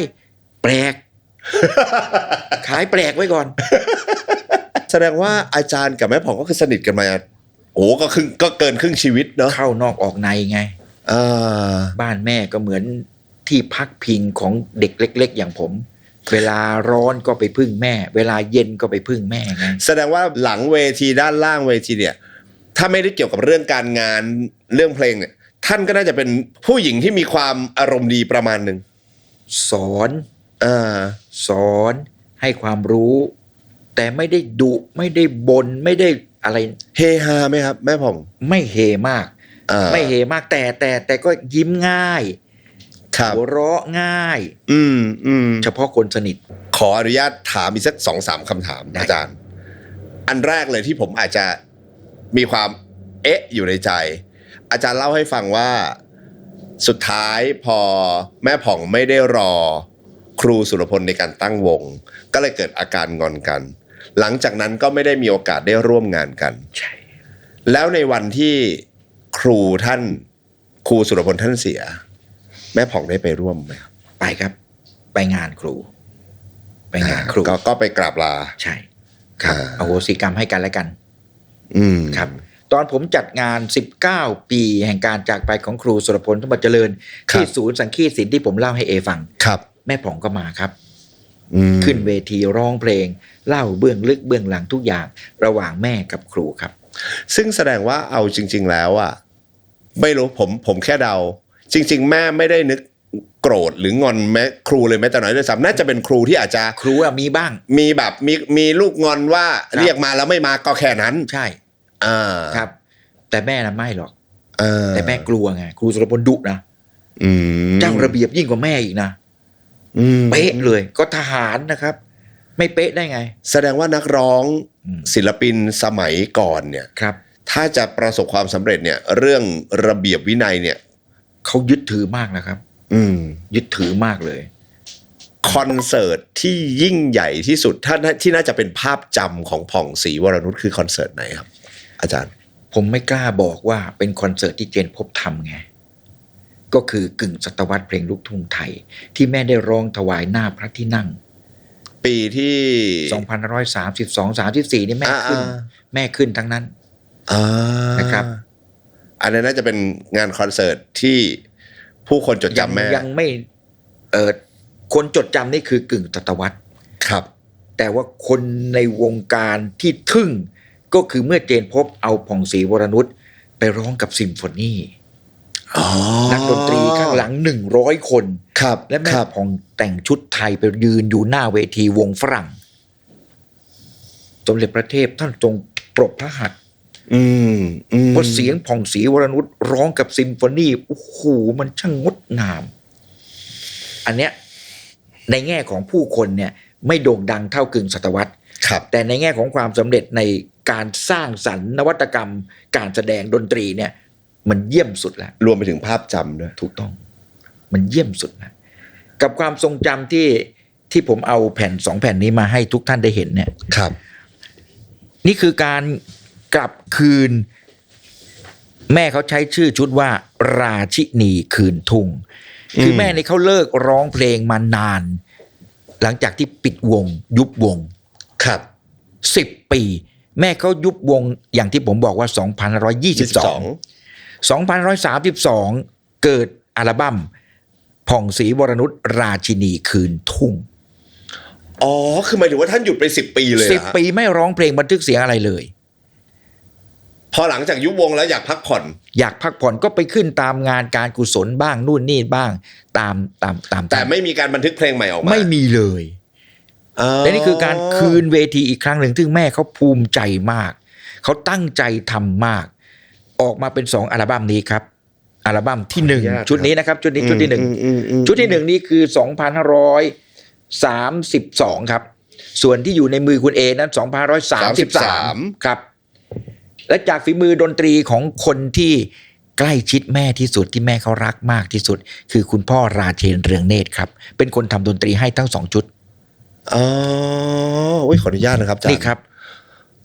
แปลก ขายแปลกไว้ก่อน แสดงว่าอาจารย์กับแม่ผ่องก็คือสนิทกันมาโอ้ก็เกินครึ่งชีวิตเนาะเข้านอกออกในไงบ้านแม่ก็เหมือนที่พักพิงของเด็กเล็กๆอย่างผมเวลาร้อนก็ไปพึ่งแม่เวลาเย็นก็ไปพึ่งแม่ไงแสดงว่าหลังเวทีด้านล่างเวทีเนี่ยถ้าไม่ได้เกี่ยวกับเรื่องการงานเรื่องเพลงเนี่ยท่านก็น่าจะเป็นผู้หญิงที่มีความอารมณ์ดีประมาณหนึ่งสอนให้ความรู้แต่ไม่ได้ดุไม่ได้บ่นไม่ได้อะไรเฮฮาไหมครับแม่ผ่องไม่เฮมากไม่เฮมากแต่ก็ยิ้มง่ายหัวเราะง่ายเฉพาะคนสนิทขออนุญาตถามอีกสัก 2-3 คำถามอาจารย์อันแรกเลยที่ผมอาจจะมีความอยู่ในใจอาจารย์เล่าให้ฟังว่าสุดท้ายพอแม่ผ่องไม่ได้รอครูสุรพลในการตั้งวงก็เลยเกิดอาการงอนกันหลังจากนั้นก็ไม่ได้มีโอกาสได้ร่วมงานกันใช่แล้วในวันที่ครูสุรพลท่านเสียแม่ผ่องได้ไปร่วมไหมครับไปครับไปงานครูก็ไปกราบลาใช่ครับอโหสิกรรมให้กันและกันครับตอนผมจัดงาน19ปีแห่งการจากไปของครูสุรพลสมบัติเจริญที่ศูนย์สังคีตศิลป์ที่ผมเล่าให้เอฟังครับแม่ผ่องก็มาครับขึ้นเวทีร้องเพลงเล่าเบื้องลึกเบื้องหลังทุกอย่างระหว่างแม่กับครูครับซึ่งแสดงว่าเอาจริงๆแล้วอ่ะไม่รู้ผมแค่เดาจริงๆแม่ไม่ได้นึกโกรธหรืองอนแม่ครูเลยแม้แต่น้อยด้วยซ้ำน่าจะเป็นครูที่อาจจะครูมีบ้างมีแบบมีลูกงอนว่าเรียกมาแล้วไม่มาก็แค่นั้นใช่ครับแต่แม่น่ะไม่หรอกแต่แม่กลัวไงครูสุรพลดุนะเจ้าระเบียบยิ่งกว่าแม่อีกนะเป๊ะเลยก็ทหารนะครับไม่เป๊ะได้ไงแสดงว่านักร้องศิลปินสมัยก่อนเนี่ยครับถ้าจะประสบความสำเร็จเนี่ยเรื่องระเบียบวินัยเนี่ยเขายึดถือมากนะครับยึดถือมากเลยคอนเสิร์ตที่ยิ่งใหญ่ที่สุดถ้าที่น่าจะเป็นภาพจำของผ่องศรีวรนุชคือคอนเสิร์ตไหนครับอาจารย์ผมไม่กล้าบอกว่าเป็นคอนเสิร์ตที่เจนพบทำไงก็คือกึ่งศตวรรษเพลงลูกทุ่งไทยที่แม่ได้ร้องถวายหน้าพระที่นั่งปีที่2532-34นี่แม่ขึ้นทั้งนั้นนะครับอันนั้นน่าจะเป็นงานคอนเสิร์ตที่ผู้คนจดจำแม่ยังไม่คนจดจำนี่คือกึ่งศตวรรษครับแต่ว่าคนในวงการที่ทึ่งก็คือเมื่อเจนพบเอาผ่องศรีวรนุชไปร้องกับซิมโฟนีนักดนตรีข้างหลัง100 คนและแม่ผ่องแต่งชุดไทยไปยืนอยู่หน้าเวทีวงฝรั่งสมเด็จพระเทพท่านทรงปรบพระหัตถ์เพราะเสียงผ่องศรีวรนุชร้องกับซิมโฟนีโอ้โหมันช่างงดงามอันเนี้ยในแง่ของผู้คนเนี่ยไม่โด่งดังเท่ากึ่งศตวรรษแต่ในแง่ของความสำเร็จในการสร้างสรรค์นวัตกรรมการแสดงดนตรีเนี่ยมันเยี่ยมสุดแล้วรวมไปถึงภาพจำด้วยถูกต้องมันเยี่ยมสุดแล้วกับความทรงจำที่ผมเอาแผ่น2 แผ่นนี้มาให้ทุกท่านได้เห็นเนี่ยครับนี่คือการกลับคืนแม่เขาใช้ชื่อชุดว่าราชินีคืนทุ่งคือแม่นี่เขาเลิกร้องเพลงมานานหลังจากที่ปิดวงยุบวงครับ10 ปีแม่เขายุบวงอย่างที่ผมบอกว่า2532 เกิดอัลบั้มผ่องศรีวรนุชราชินีคืนทุ่งอ๋อคือหมายถึงว่าท่านหยุดไป10 ปีเลย10 ปีไม่ร้องเพลงบันทึกเสียงอะไรเลยพอหลังจากยุบวงแล้วอยากพักผ่อนก็ไปขึ้นตามงานการกุศลบ้างนู่นนี่บ้างตามแต่ไม่มีการบันทึกเพลงใหม่ออกมาไม่มีเลยและนี่คือการคืนเวทีอีกครั้งหนึ่งซึ่งแม่เขาภูมิใจมากเขาตั้งใจทำมากออกมาเป็น2 อัลบั้มนี้ครับ อัลบั้มที่หนึ่ง ขออนุญาต ชุดนี้นะครับชุดนี้ชุดที่หนึ่ง ชุดที่หนึ่งนี่คือ 2532 ครับ ส่วนที่อยู่ในมือคุณเอนั้น 2533 ครับ และจากฝีมือดนตรีของคนที่ใกล้ชิดแม่ที่สุดที่แม่เขารักมากที่สุด คือคุณพ่อราเชนเรืองเนตรครับ เป็นคนทำดนตรีให้ทั้ง2 ชุด อ๋ออุ้ยขออนุญาตนะครับอาจารย์ นี่ครับ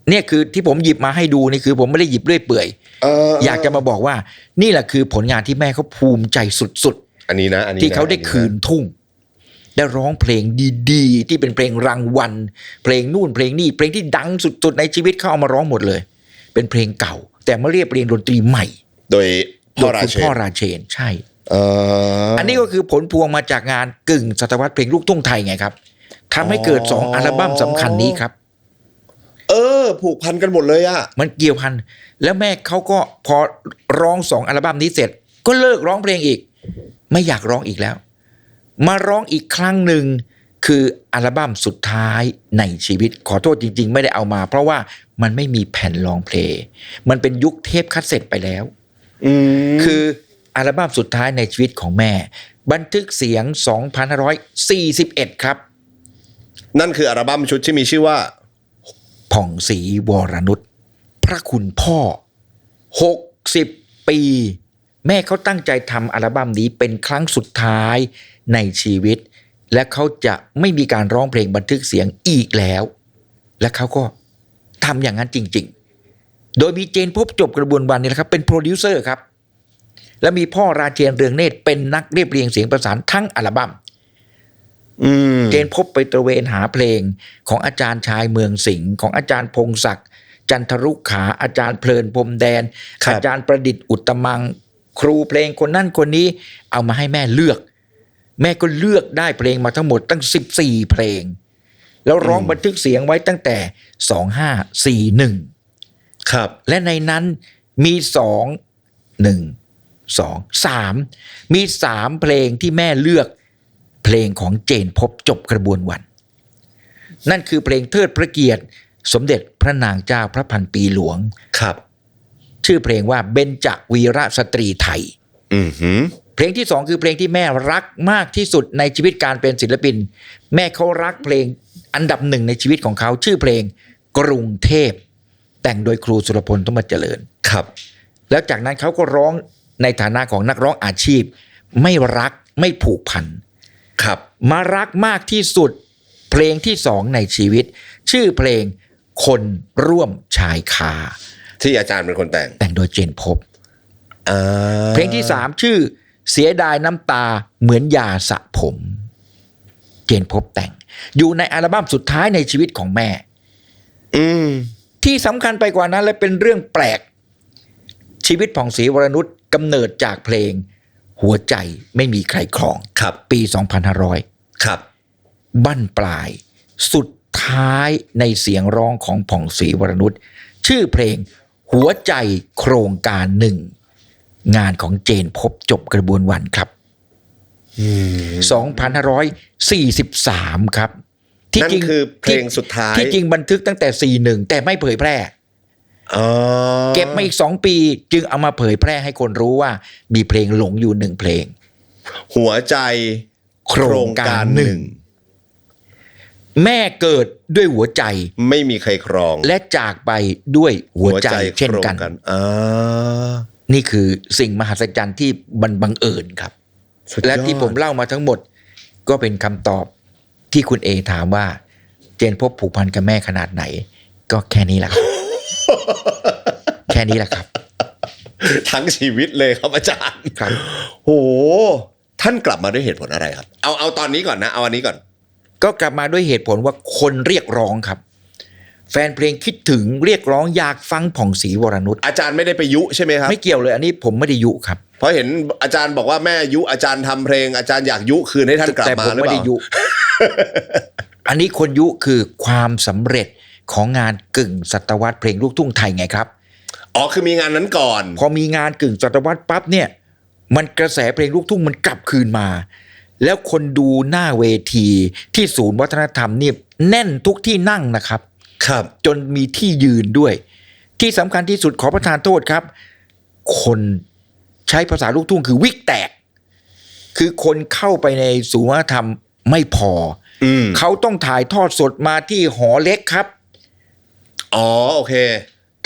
เนี่ยคือที่ผมหยิบมาให้ดูนี่คือผมไม่ได้หยิบเรื่อยเปื่อย อยากจะมาบอกว่านี่แหละคือผลงานที่แม่เขาภูมิใจสุดๆ อันนี้นะอันนี้นะ ที่เขาได้คืนทุ่งได้ร้องเพลงดีๆที่เป็นเพลงรางวัลเพลงนู่นเพลงนี่เพลงที่ดังสุดๆในชีวิตเขาเอามาร้องหมดเลยเป็นเพลงเก่าแต่มาเรียบเรียงดนตรีใหม่ โดย โดยคุณพ่อราเชนใช่ อั อันนี้ก็คือผลพวงมาจากงานกึ่งศตวรรษเพลงลูกทุ่งไทยไงครับทำให้เกิด2 อัลบั้มสำคัญนี้ครับ ผูกพันกันหมดเลยอะ มันเกี่ยวพันแล้วแม่เขาก็พอร้อง2 อัลบั้มนี้เสร็จก็เลิกร้องเพลงอีกไม่อยากร้องอีกแล้วมาร้องอีกครั้งหนึ่งคืออัลบั้มสุดท้ายในชีวิตขอโทษจริงๆไม่ได้เอามาเพราะว่ามันไม่มีแผ่นรองเพลงมันเป็นยุคเทปคัสเซ็ตไปแล้วคืออัลบั้มสุดท้ายในชีวิตของแม่บันทึกเสียง 2541 ครับ นั่นคืออัลบั้มชุดที่มีชื่อว่า ผ่องศรีวรนุชพระคุณพ่อ60 ปีแม่เขาตั้งใจทำอัลบั้มนี้เป็นครั้งสุดท้ายในชีวิตและเขาจะไม่มีการร้องเพลงบันทึกเสียงอีกแล้วและเขาก็ทำอย่างนั้นจริงๆโดยมีเจนพบจบกระบวนการนี่แหละครับเป็นโปรดิวเซอร์ครับและมีพ่อราเชนเรืองเนตรเป็นนักเรียบเรียงเสียงประสานทั้งอัลบั้มเจนพบไปตระเวนหาเพลงของอาจารย์ชายเมืองสิงห์ของอาจารย์พงศักดิ์จันทรุขาอาจารย์เพลินพรมแดน ครับ อาจารย์ประดิษฐ์อุตตมังครูเพลงคนนั่นคนนี้เอามาให้แม่เลือกแม่ก็เลือกได้เพลงมาทั้งหมดตั้ง14 เพลงแล้วร้องบันทึกเสียงไว้ตั้งแต่2541ครับ และในนั้นมี3 เพลงที่แม่เลือกเพลงของเจนพบจบกระบวนวันนั่นคือเพลงเทิดพระเกียรติสมเด็จพระนางเจ้าพระพันปีหลวง ครับ ชื่อเพลงว่าเบญจวีรสตรีไทย เพลงที่ 2คือเพลงที่แม่รักมากที่สุดในชีวิตการเป็นศิลปินแม่เขารักเพลงอันดับหนึ่งในชีวิตของเขาชื่อเพลงกรุงเทพแต่งโดยครูสุรพลสมบัติเจริญ ครับ แล้วจากนั้นเขาก็ร้องในฐานะของนักร้องอาชีพไม่รักไม่ผูกพัน ครับ มารักมากที่สุดเพลงที่ 2ในชีวิตชื่อเพลงคนร่วมชายคา ที่อาจารย์เป็นคนแต่ง แต่งโดยเจนพบเพลงที่ 3ชื่อเสียดายน้ำตาเหมือนยาสระผมเจนพบแต่งอยู่ในอัลบั้มสุดท้ายในชีวิตของแม่ที่สำคัญไปกว่านั้นและเป็นเรื่องแปลกชีวิตผ่องศรีวรนุชกำเนิดจากเพลงหัวใจไม่มีใครครอง ครับ ปี 2500 ครับ บั้นปลายสุดท้ายในเสียงร้องของผ่องศรีวรนุชชื่อเพลงหัวใจโครงการหนึ่งงานของเจนพบจบกระบวนวันครับ 2543 ครับที่ นั่น จริง คือเพลงสุดท้าย ที่จริงบันทึกตั้งแต่ 41 แต่ไม่เผยแพร่เก็บมาอีก2 ปีจึงเอามาเผยแพร่ให้คนรู้ว่ามีเพลงหลงอยู่1เพลง หัวใจโครงการหนึ่ง แม่เกิดด้วยหัวใจ ไม่มีใครครอง และจากไปด้วยหัวใจเช่นกัน โครง นี่คือสิ่งมหัศจรรย์ที่บังเอิญครับ สุดยอด และที่ผมเล่ามาทั้งหมดก็เป็นคำตอบที่คุณเอถามว่าเจนพบผูกพันกับแม่ขนาดไหน ก็แค่นี้แหละครับ แค่นี้แหละครับ ทั้งชีวิตเลยครับอาจารย์ ครับ โหท่านกลับมาด้วยเหตุผลอะไรครับ เอาตอนนี้ก่อนนะเอาอันนี้ก่อน ก็กลับมาด้วยเหตุผลว่าคนเรียกร้องครับ แฟนเพลงคิดถึงเรียกร้องอยากฟังผ่องศรีวรนุช อาจารย์ไม่ได้ไปยุใช่ไหมครับ ไม่เกี่ยวเลยอันนี้ผมไม่ได้ยุครับ เพราะเห็นอาจารย์บอกว่าแม่ยุอาจารย์ทำเพลงอาจารย์อยากยุคืนให้ท่านกลับ แต่ มา ผม หรือ ไม่ เป ได้ ล่า ยุ อันนี้คนยุคือความสำเร็จของงานกึ่งศตวรรษเพลงลูกทุ่งไทยไงครับ อ๋อคือมีงานนั้นก่อน พอมีงานกึ่งศตวรรษปั๊บเนี่ยมันกระแสเพลงลูกทุ่งมันกลับคืนมา แล้วคนดูหน้าเวทีที่ศูนย์วัฒนธรรมเนี่ยแน่นทุกที่นั่งนะครับ ครับ จนมีที่ยืนด้วย ที่สำคัญที่สุดขอประทานโทษครับ คน ใช้ภาษาลูกทุ่งคือวิกแตกคือคนเข้าไปในศูนย์วัฒนธรรมไม่พอเขาต้องถ่ายทอดสดมาที่หอเล็กครับอ๋อโอเค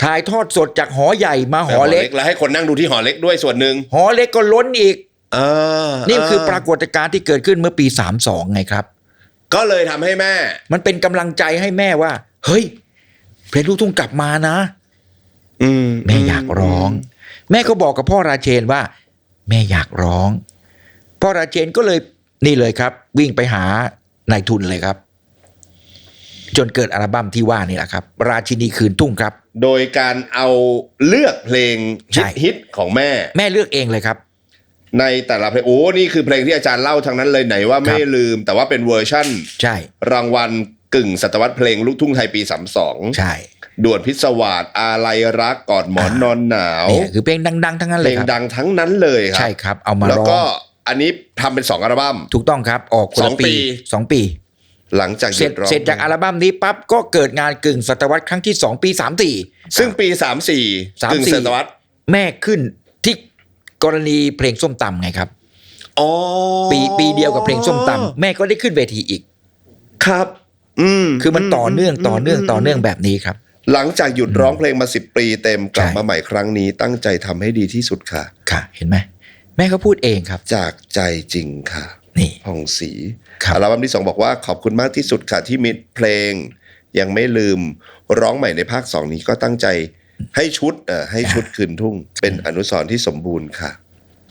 ถ่ายทอดสดจากหอใหญ่มาหอเล็กแล้วให้คนนั่งดูที่หอเล็กด้วยส่วนหนึ่งหอเล็กก็ล้นอีกนี่คือปรากฏการณ์ที่เกิดขึ้นเมื่อปี32ไงครับก็เลยทำให้แม่มันเป็นกำลังใจให้แม่ว่าเฮ้ยเพลงลูกทุ่งกลับมานะแม่อยากร้องแม่ก็บอกกับพ่อราเชนว่าแม่อยากร้องพ่อราเชนก็เลยนี่เลยครับวิ่งไปหานายทุนเลยครับจนเกิดอัลบั้มที่ว่านี่แหละครับราชินีคืนทุ่งครับโดยการเอาเลือกเพลงฮิตของแม่เลือกเองเลยครับในแต่ละเพลงโอ้นี่คือเพลงที่อาจารย์เล่าทั้งนั้นเลยไหนว่าไม่ลืมแต่ว่าเป็นเวอร์ชั่นใช่รางวัลกึ่งศตวรรษเพลงลูกทุ่งไทยปี32ใช่ด่วนพิศวาสอาลัยรักกอดหมอนนอนหนาวเนี่ยคือเพลงดังๆทั้งนั้นเลยเพลงดังทั้งนั้นเลยครับใช่ครับเอามาร้องแล้วก็อันนี้ทำเป็น2อัลบั้มถูกต้องครับออกคนละปี2 ปีหลังจากเสร็จจากอัลบั้มนี้ปั๊บก็เกิดงานกึ่งศตวรรษครั้งที่2ปี34ซึ่งปี34กึ่งศตวรรษแม่ขึ้นที่กรณีเพลงส้มตำไงครับปีเดียวกับเพลงส้มตำแม่ก็ได้ขึ้นเวทีอีกครับคือมันต่อเนื่องแบบนี้ครับหลังจากหยุดร้องเพลงมา10 ปีเต็มกลับมาใหม่ครั้งนี้ตั้งใจทำให้ดีที่สุดค่ะค่ะเห็นไหมแม่เขาพูดเองครับจากใจจริงค่ะนี่ผ่องศรีอัลบั้มที่2บอกว่าขอบคุณมากที่สุดค่ะที่มิตรเพลงยังไม่ลืมร้องใหม่ในภาค2นี้ก็ตั้งใจให้ชุดคืนทุ่งเป็นอนุสรณ์ที่สมบูรณ์ค่ะ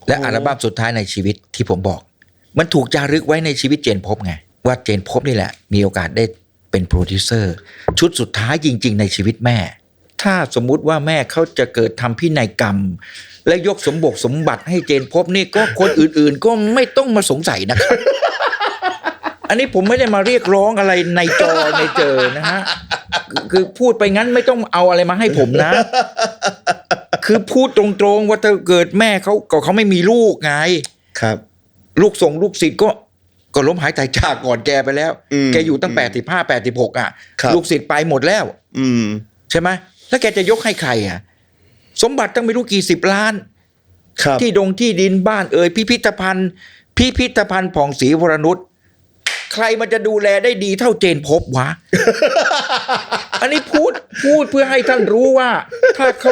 และอัลบั้มสุดท้ายในชีวิตที่ผมบอกมันถูกจารึกไว้ในชีวิตเจนพบไงว่าเจนพบนี่แหละมีโอกาสได้เป็นโปรดิวเซอร์ชุดสุดท้ายจริงๆในชีวิตแม่ถ้าสมมุติว่าแม่เขาจะเกิดทำพินัยกรรมและยกสมบัติให้เจนพบนี่ก็คนอื่นๆก็ไม่ต้องมาสงสัยนะครับ อันนี้ผมไม่ได้มาเรียกร้องอะไรในจอในเจอนะฮะคือพูดไปงั้นไม่ต้องเอาอะไรมาให้ผมนะคือพูดตรงๆว่าถ้าเกิดแม่เขาไม่มีลูกไงครับลูกศิษย์ก็ล้มหายตายจากก่อนแกไปแล้วแกอยู่ตั้ง85 86อ่ะลูกศิษย์ไปหมดแล้วใช่ไหมแล้วแกจะยกให้ใครอ่ะสมบัติตั้งไม่รู้กี่10 ล้านที่ที่ดินบ้านพิพิธภัณฑ์ผ่องศรีวรนุชใครมันจะดูแลได้ดีเท่าเจนพบวะ อันนี้พูดเพื่อให้ท่านรู้ว่าถ้าเขา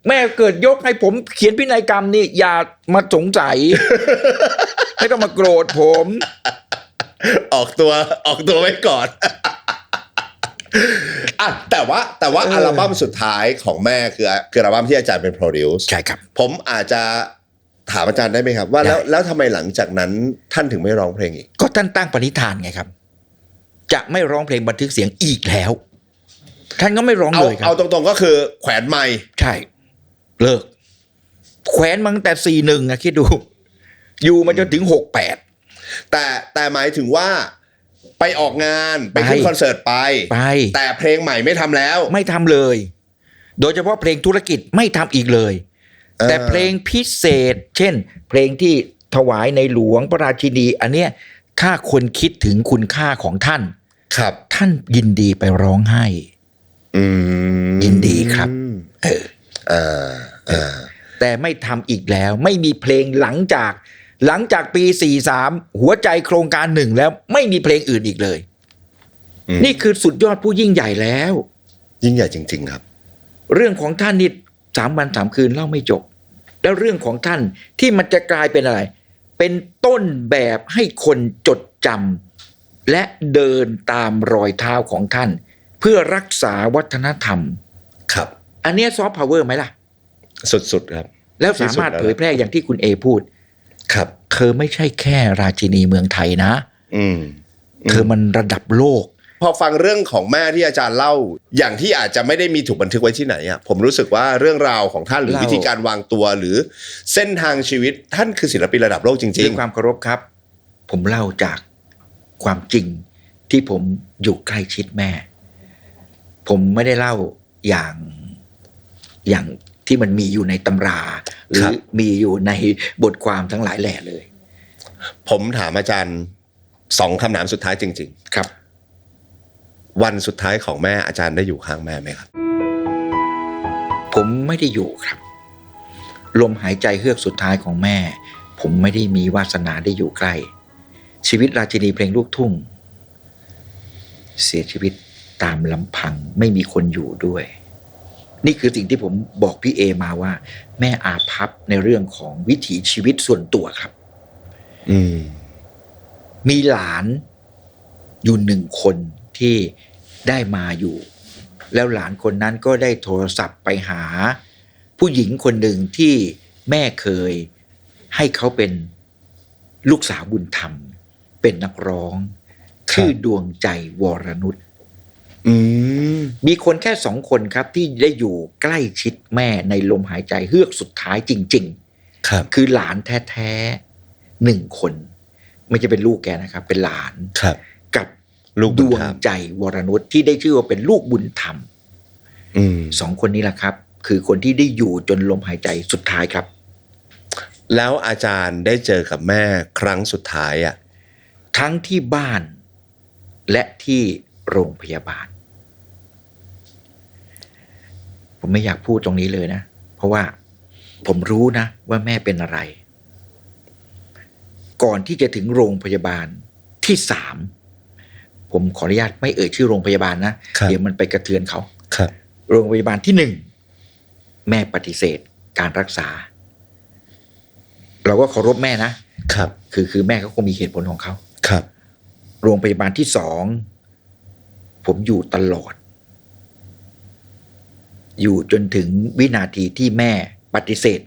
แม่เกิดยกให้ผมเขียนพินัยกรรมนี่อย่ามาสงสัย ไม่ต้องมาโกรธผมออกตัวไว้ก่อนแต่ว่าอัลบั้มสุดท้ายของแม่คืออัลบั้มที่อาจารย์เป็นโปรดิวซ์ใช่ครับผมอาจจะถามอาจารย์ได้ไหมครับว่าแล้วทำไมหลังจากนั้นท่านถึงไม่ร้องเพลงอีกก็ท่านตั้งปณิธานไงครับจะไม่ร้องเพลงบันทึกเสียงอีกแล้วท่านก็ไม่ร้องเลยครับเอาตรงๆก็คือแขวนไมค์ใช่เลิกแขวนมาตั้งแต่41คิดดูอยู่มาจนถึง68แต่หมายถึงว่าไปออกงานไปขึ้นคอนเสิร์ตไปแต่เพลงใหม่ไม่ทำแล้วไม่ทำเลยโดยเฉพาะเพลงธุรกิจไม่ทำอีกเลยแต่เพลงพิเศษเช่นเพลงที่ถวายในหลวงพระราชินีอันเนี้ยถ้าคนคิดถึงคุณค่าของท่านครับท่านยินดีไปร้องให้ยินดีครับแต่ไม่ทำอีกแล้วไม่มีเพลงหลังจากปี43หัวใจโครงการ1แล้วไม่มีเพลงอื่นอีกเลยนี่คือสุดยอดผู้ยิ่งใหญ่แล้วยิ่งใหญ่จริงๆครับเรื่องของท่านนี่3 วัน 3 คืนเล่าไม่จบแล้วเรื่องของท่านที่มันจะกลายเป็นอะไรเป็นต้นแบบให้คนจดจำและเดินตามรอยเท้าของท่านเพื่อรักษาวัฒนธรรมครับอันนี้ซอฟต์พาวเวอร์ไหมล่ะสุดๆครับแล้วสามารถเผยแพร่อย่างที่คุณเอพูดครับเธอไม่ใช่แค่ราชินีเมืองไทยนะเธอมันระดับโลกพอฟังเรื่องของแม่ที่อาจารย์เล่าอย่างที่อาจจะไม่ได้มีถูกบันทึกไว้ที่ไหนอ่ะผมรู้สึกว่าเรื่องราวของท่านหรือวิธีการวางตัวหรือเส้นทางชีวิตท่านคือศิลปินระดับโลกจริงๆด้วยความเคารพครับผมเล่าจากความจริงที่ผมอยู่ใกล้ชิดแม่ผมไม่ได้เล่าอย่างที่มันมีอยู่ในตำราหรือมีอยู่ในบทความทั้งหลายแหล่เลยผมถามอาจารย์2 คำถามสุดท้ายจริงๆครับวันสุดท้ายของแม่อาจารย์ได้อยู่ข้างแม่ไหมครับผมไม่ได้อยู่ครับ ลมหายใจเฮือกสุดท้ายของแม่ ผมไม่ได้มีวาสนาได้อยู่ใกล้ชีวิตราชินีเพลงลูกทุ่งเสียชีวิตตามลำพังไม่มีคนอยู่ด้วย นี่คือสิ่งที่ผมบอกพี่เอมาว่า แม่อาภัพในเรื่องของวิถีชีวิตส่วนตัวครับ มีหลานอยู่1 คนที่ได้มาอยู่ แล้วหลานคนนั้นก็ได้โทรศัพท์ไปหาผู้หญิงคนหนึ่งที่แม่เคยให้เขาเป็นลูกสาวบุญธรรมเป็นนักร้องชื่อดวงใจวรนุชมีคนแค่2 คนครับที่ได้อยู่ใกล้ชิดแม่ในลมหายใจเฮือกสุดท้ายจริงๆคือหลานแท้ๆ1 คนไม่ใช่เป็นลูกแกนะครับเป็นหลานกับลูกดวงใจวรนุชที่ได้ชื่อว่าเป็นลูกบุญธรรม2 คนนี้แหละครับคือคนที่ได้อยู่จนลมหายใจสุดท้ายครับแล้วอาจารย์ได้เจอกับแม่ครั้งสุดท้ายอ่ะทั้งที่บ้านและที่โรงพยาบาลผมไม่อยากพูดตรงนี้เลยนะเพราะว่าผมรู้นะว่าแม่เป็นอะไรก่อนที่จะถึงโรงพยาบาลที่3ผมขออนุญาตไม่เอ่ยชื่อโรงพยาบาลนะเดี๋ยวมันไปกระเทือนเขาโรงพยาบาลที่1แม่ปฏิเสธการรักษาเราก็เคารพแม่นะครับคือแม่เขาคงมีเหตุผลของเขาครับโรงพยาบาลที่2ผมอยู่ตลอดอยู่จนถึงวินาทีที่แม่ปฏิเสธ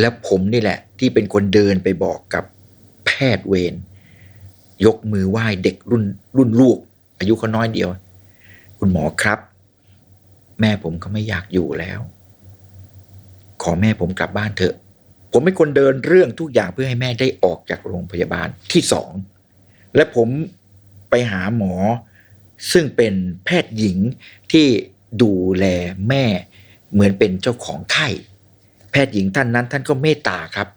แล้วผมนี่แหละที่เป็นคนเดินไปบอกกับแพทย์เวรยกมือไหว้เด็กรุ่นลูกอายุเขาน้อยเดียวคุณหมอครับแม่ผมก็ไม่อยากอยู่แล้วขอแม่ผมกลับบ้านเถอะผมเป็นคนเดินเรื่องทุกอย่างเพื่อให้แม่ได้ออกจากโรงพยาบาลที่2และผมไปหาหมอซึ่งเป็นแพทย์หญิงที่ดูแลแม่เหมือนเป็นเจ้าของไข้แพทย์หญิงท่านนั้นท่านก็เมตตาครับ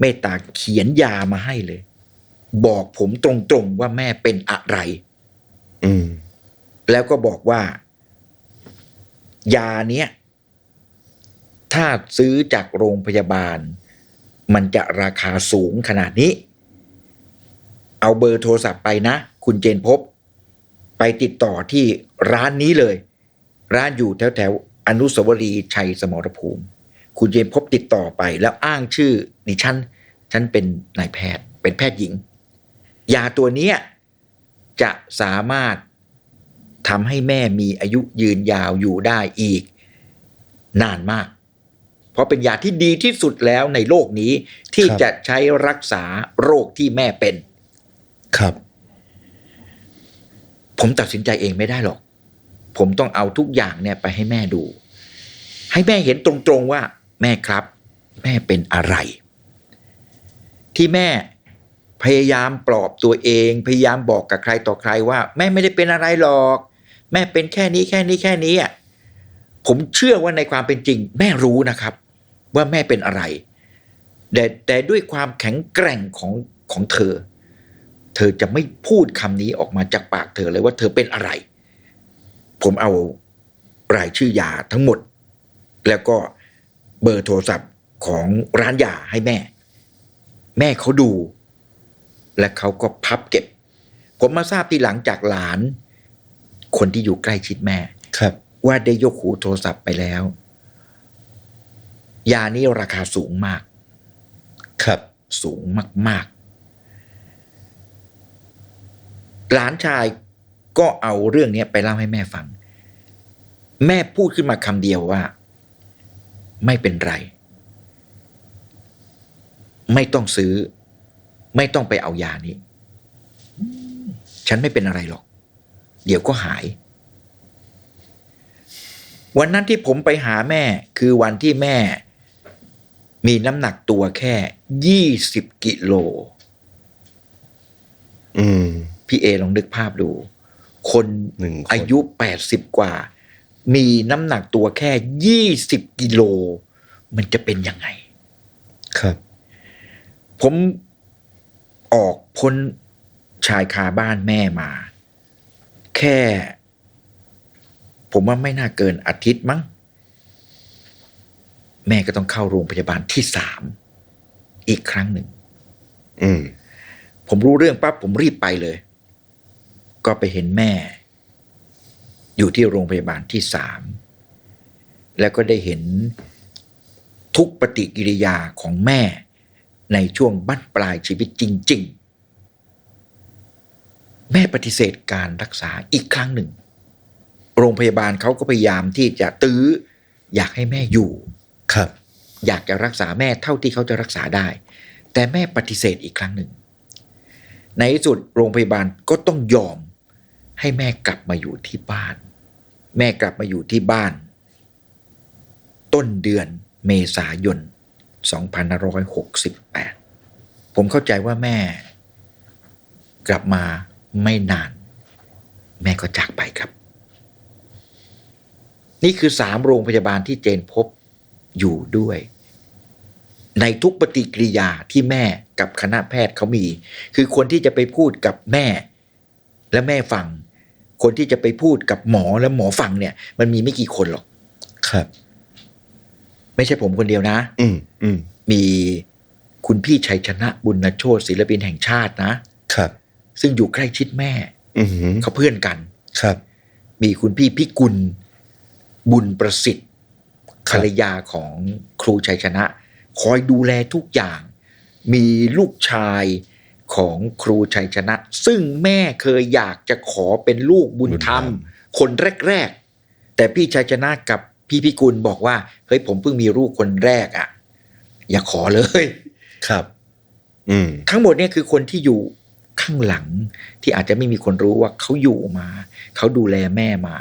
เมตตาเขียนยามาให้เลยบอกผมตรงๆว่าแม่เป็นอะไรแล้วก็บอกว่ายาเนี้ยถ้าซื้อจากโรงพยาบาลมันจะราคาสูงขนาดนี้เอาเบอร์โทรศัพท์ไปนะคุณเจนพบไปติดต่อที่ร้านนี้เลยร้านอยู่แถวอนุสาวรีย์ชัยสมรภูมิคุณเจนพบติดต่อไปแล้วอ้างชื่อดิฉันเป็นนายแพทย์เป็นแพทย์หญิงยาตัวนี้จะสามารถทำให้แม่มีอายุยืนยาวอยู่ได้อีกนานมากเพราะเป็นยาที่ดีที่สุดแล้วในโลกนี้ที่จะใช้รักษาโรคที่แม่เป็นครับผมตัดสินใจเองไม่ได้หรอกผมต้องเอาทุกอย่างเนี่ยไปให้แม่ดูให้แม่เห็นตรงๆว่าแม่ครับแม่เป็นอะไรที่แม่พยายามปลอบตัวเองพยายามบอกกับใครต่อใครว่าแม่ไม่ได้เป็นอะไรหรอกแม่เป็นแค่นี้อ่ะผมเชื่อว่าในความเป็นจริงแม่รู้นะครับว่าแม่เป็นอะไรแต่ด้วยความแข็งแกร่งของเธอจะไม่พูดคำนี้ออกมาจากปากเธอเลยว่าเธอเป็นอะไรผมเอารายชื่อยาทั้งหมดแล้วก็เบอร์โทรศัพท์ของร้านยาให้แม่เขาดูและเขาก็พับเก็บผมมาทราบทีหลังจากหลานคนที่อยู่ใกล้ชิดแม่ครับว่าได้ยกหูโทรศัพท์ไปแล้วยานี้ราคาสูงมากครับสูงมากๆหลานชายก็เอาเรื่องนี้ไปเล่าให้แม่ฟังแม่พูดขึ้นมาคำเดียวว่าไม่เป็นไรไม่ต้องซื้อไม่ต้องไปเอายานี้ฉันไม่เป็นอะไรหรอกเดี๋ยวก็หายวันนั้นที่ผมไปหาแม่คือวันที่แม่มีน้ำหนักตัวแค่20 กิโลพี่เอลองนึกภาพดูคนอายุ80กว่ามีน้ำหนักตัวแค่20 กิโลมันจะเป็นยังไงครับผมออกพ้นชายคาบ้านแม่มาแค่ผมว่าไม่น่าเกินอาทิตย์มั้ง แม่ก็ต้องเข้าโรงพยาบาลที่3อีกครั้งหนึ่ง ผมรู้เรื่องปั๊บผมรีบไปเลย ก็ไปเห็นแม่อยู่ที่โรงพยาบาลที่3แล้วก็ได้เห็นทุกปฏิกิริยาของแม่ในช่วงบั้นปลายชีวิตจริงๆแม่ปฏิเสธการรักษาอีกครั้งหนึ่งโรงพยาบาลเขาก็พยายามที่จะตื้ออยากให้แม่อยู่ครับอยากจะรักษาแม่เท่าที่เขาจะรักษาได้แต่แม่ปฏิเสธอีกครั้งหนึ่งในที่สุดโรงพยาบาลก็ต้องยอมให้แม่กลับมาอยู่ที่บ้านแม่กลับมาอยู่ที่บ้านต้นเดือนเมษายน 2568 ผมเข้าใจว่าแม่กลับมาไม่นานแม่ก็จากไปครับนี่คือ3โรงพยาบาลที่เจนพบอยู่ด้วยในทุกปฏิกิริยาที่แม่กับคณะแพทย์เขามีคือคนที่จะไปพูดกับแม่และแม่ฟังคนที่จะไปพูดกับหมอและหมอฟังเนี่ยมันมีไม่กี่คนหรอกครับไม่ใช่ผมคนเดียวนะมีคุณพี่ชัยชนะบุญโชติศิลปินแห่งชาตินะครับซึ่งอยู่ใกล้ชิดแม่เขาเพื่อนกันครับมีคุณพี่พิกุลบุญประสิทธิ์ภรรยาของครูชัยชนะคอยดูแลทุกอย่างมีลูกชายของครูชัยชนะซึ่งแม่เคยอยากจะขอเป็นลูกบุญธรรมคนแรกๆแต่พี่ชัยชนะกับพี่พิกุลบอกว่าเฮ้ยผมเพิ่งมีลูกคนแรกอ่ะอย่าขอเลยครับทั้งหมดเนี่ยคือคนที่อยู่ข้างหลังที่อาจจะไม่มีคนรู้ว่าเขาอยู่มาเขาดูแลแม่มา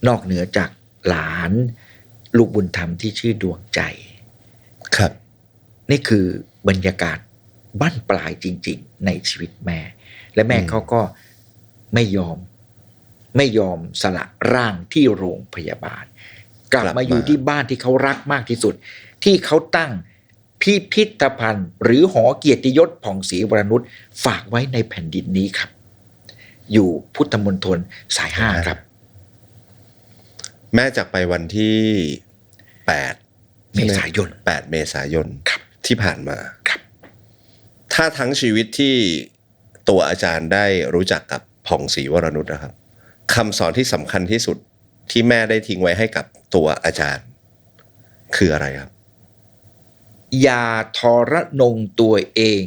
นอกเหนือจากหลานลูกบุญธรรมที่ชื่อดวงใจครับนี่คือบรรยากาศบั้นปลายจริงๆในชีวิตแม่และแม่เขาก็ไม่ยอมสละร่างที่โรงพยาบาลกลับมาอยู่ที่บ้านที่เขารักมากที่สุดที่เขาตั้งพิพิธภัณฑ์หรือหอเกียรติยศผ่องศรีวรนุชฝากไว้ในแผ่นดินนี้ครับอยู่พุทธมณฑลสาย5ครับแม่จากไปวันที่8 เมษายนที่ผ่านมาครับถ้าทั้งชีวิตที่ตัวอาจารย์ได้รู้จักกับผ่องศรีวรนุชนะครับคำสอนที่สำคัญที่สุดที่แม่ได้ทิ้งไว้ให้กับตัวอาจารย์คืออะไรครับอย่าทรนงตัวเอง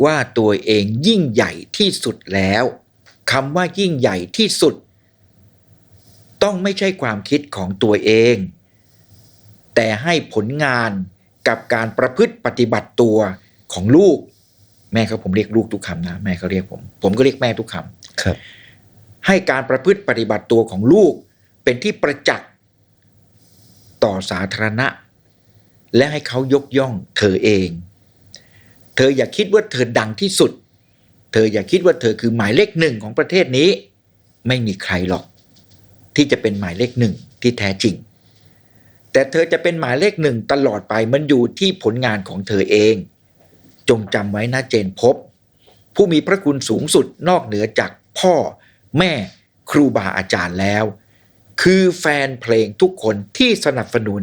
ว่าตัวเองยิ่งใหญ่ที่สุดแล้วคำว่ายิ่งใหญ่ที่สุดต้องไม่ใช่ความคิดของตัวเองแต่ให้ผลงานกับการประพฤติปฏิบัติตัวของลูกแม่เขาผมเรียกลูกทุกคำนะแม่เขาเรียกผมก็เรียกแม่ทุกคำครับให้การประพฤติปฏิบัติตัวของลูกเป็นที่ประจักษ์ต่อสาธารณะและให้เขายกย่องเธอเองเธออย่าคิดว่าเธอดังที่สุดเธออย่าคิดว่าเธอคือหมายเลข1ของประเทศนี้ไม่มีใครหรอกที่จะเป็นหมายเลข1ที่แท้จริงแต่เธอจะเป็นหมายเลข1ตลอดไปมันอยู่ที่ผลงานของเธอเองจงจำไว้นะเจนพบผู้มีพระคุณสูงสุดนอกเหนือจากพ่อแม่ครูบาอาจารย์แล้วคือแฟนเพลงทุกคนที่สนับสนุน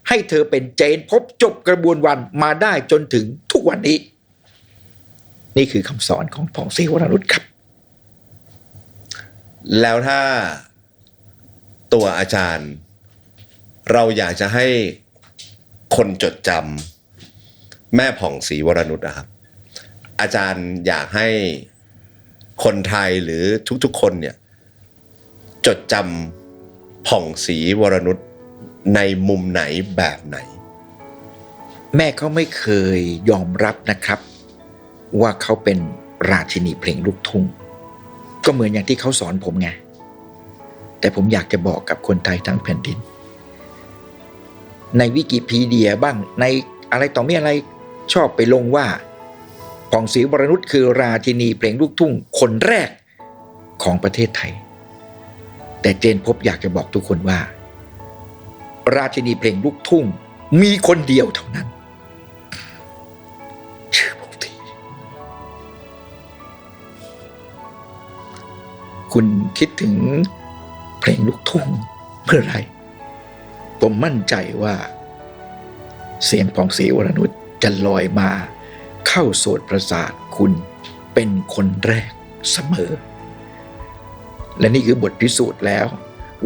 ให้เธอเป็นเจนพบจบกระบวนวันมาได้จนถึงทุกวันนี้นี่คือคำสอนของผ่องศรีวรนุชครับแล้วถ้าตัวอาจารย์เราอยากจะให้คนจดจำแม่ผ่องศรีวรนุชนะครับอาจารย์อยากให้คนไทยหรือทุกๆคนเนี่ยจดจำผ่องศรีวรนุชในมุมไหนแบบไหนแม่เขาไม่เคยยอมรับนะครับว่าเขาเป็นราชินีเพลงลูกทุ่งก็เหมือนอย่างที่เขาสอนผมไงแต่ผมอยากจะบอกกับคนไทยทั้งแผ่นดินในวิกิพีเดียบ้างในอะไรต่อมีอะไรชอบไปลงว่าผ่องศรีวรนุชคือราชินีเพลงลูกทุ่งคนแรกของประเทศไทยแต่เจนพบอยากจะบอกทุกคนว่าราชินีเพลงลูกทุ่งมีคนเดียวเท่านั้นชื่อผมทีคุณคิดถึงเพลงลูกทุ่งเมื่อไหร่ผมมั่นใจว่า เสียงผ่องศรีวรนุชจะลอยมาเข้าโสตประสาทคุณเป็นคนแรกเสมอ และนี่คือบทพิสูจน์แล้ว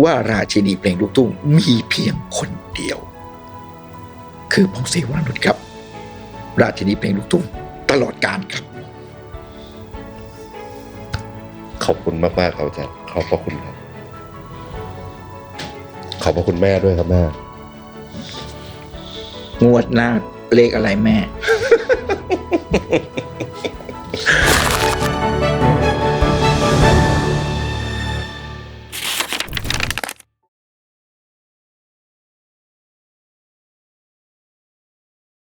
ว่าราชินีเพลงลูกทุ่งมีเพียงคนเดียว คือผ่องศรีวรนุชครับ ราชินีเพลงลูกทุ่งตลอดกาลครับ ขอบคุณมากๆครับอาจารย์ขอบพระคุณครับขอบพระคุณแม่ด้วยครับแม่ งวดหน้าเลขอะไรแม่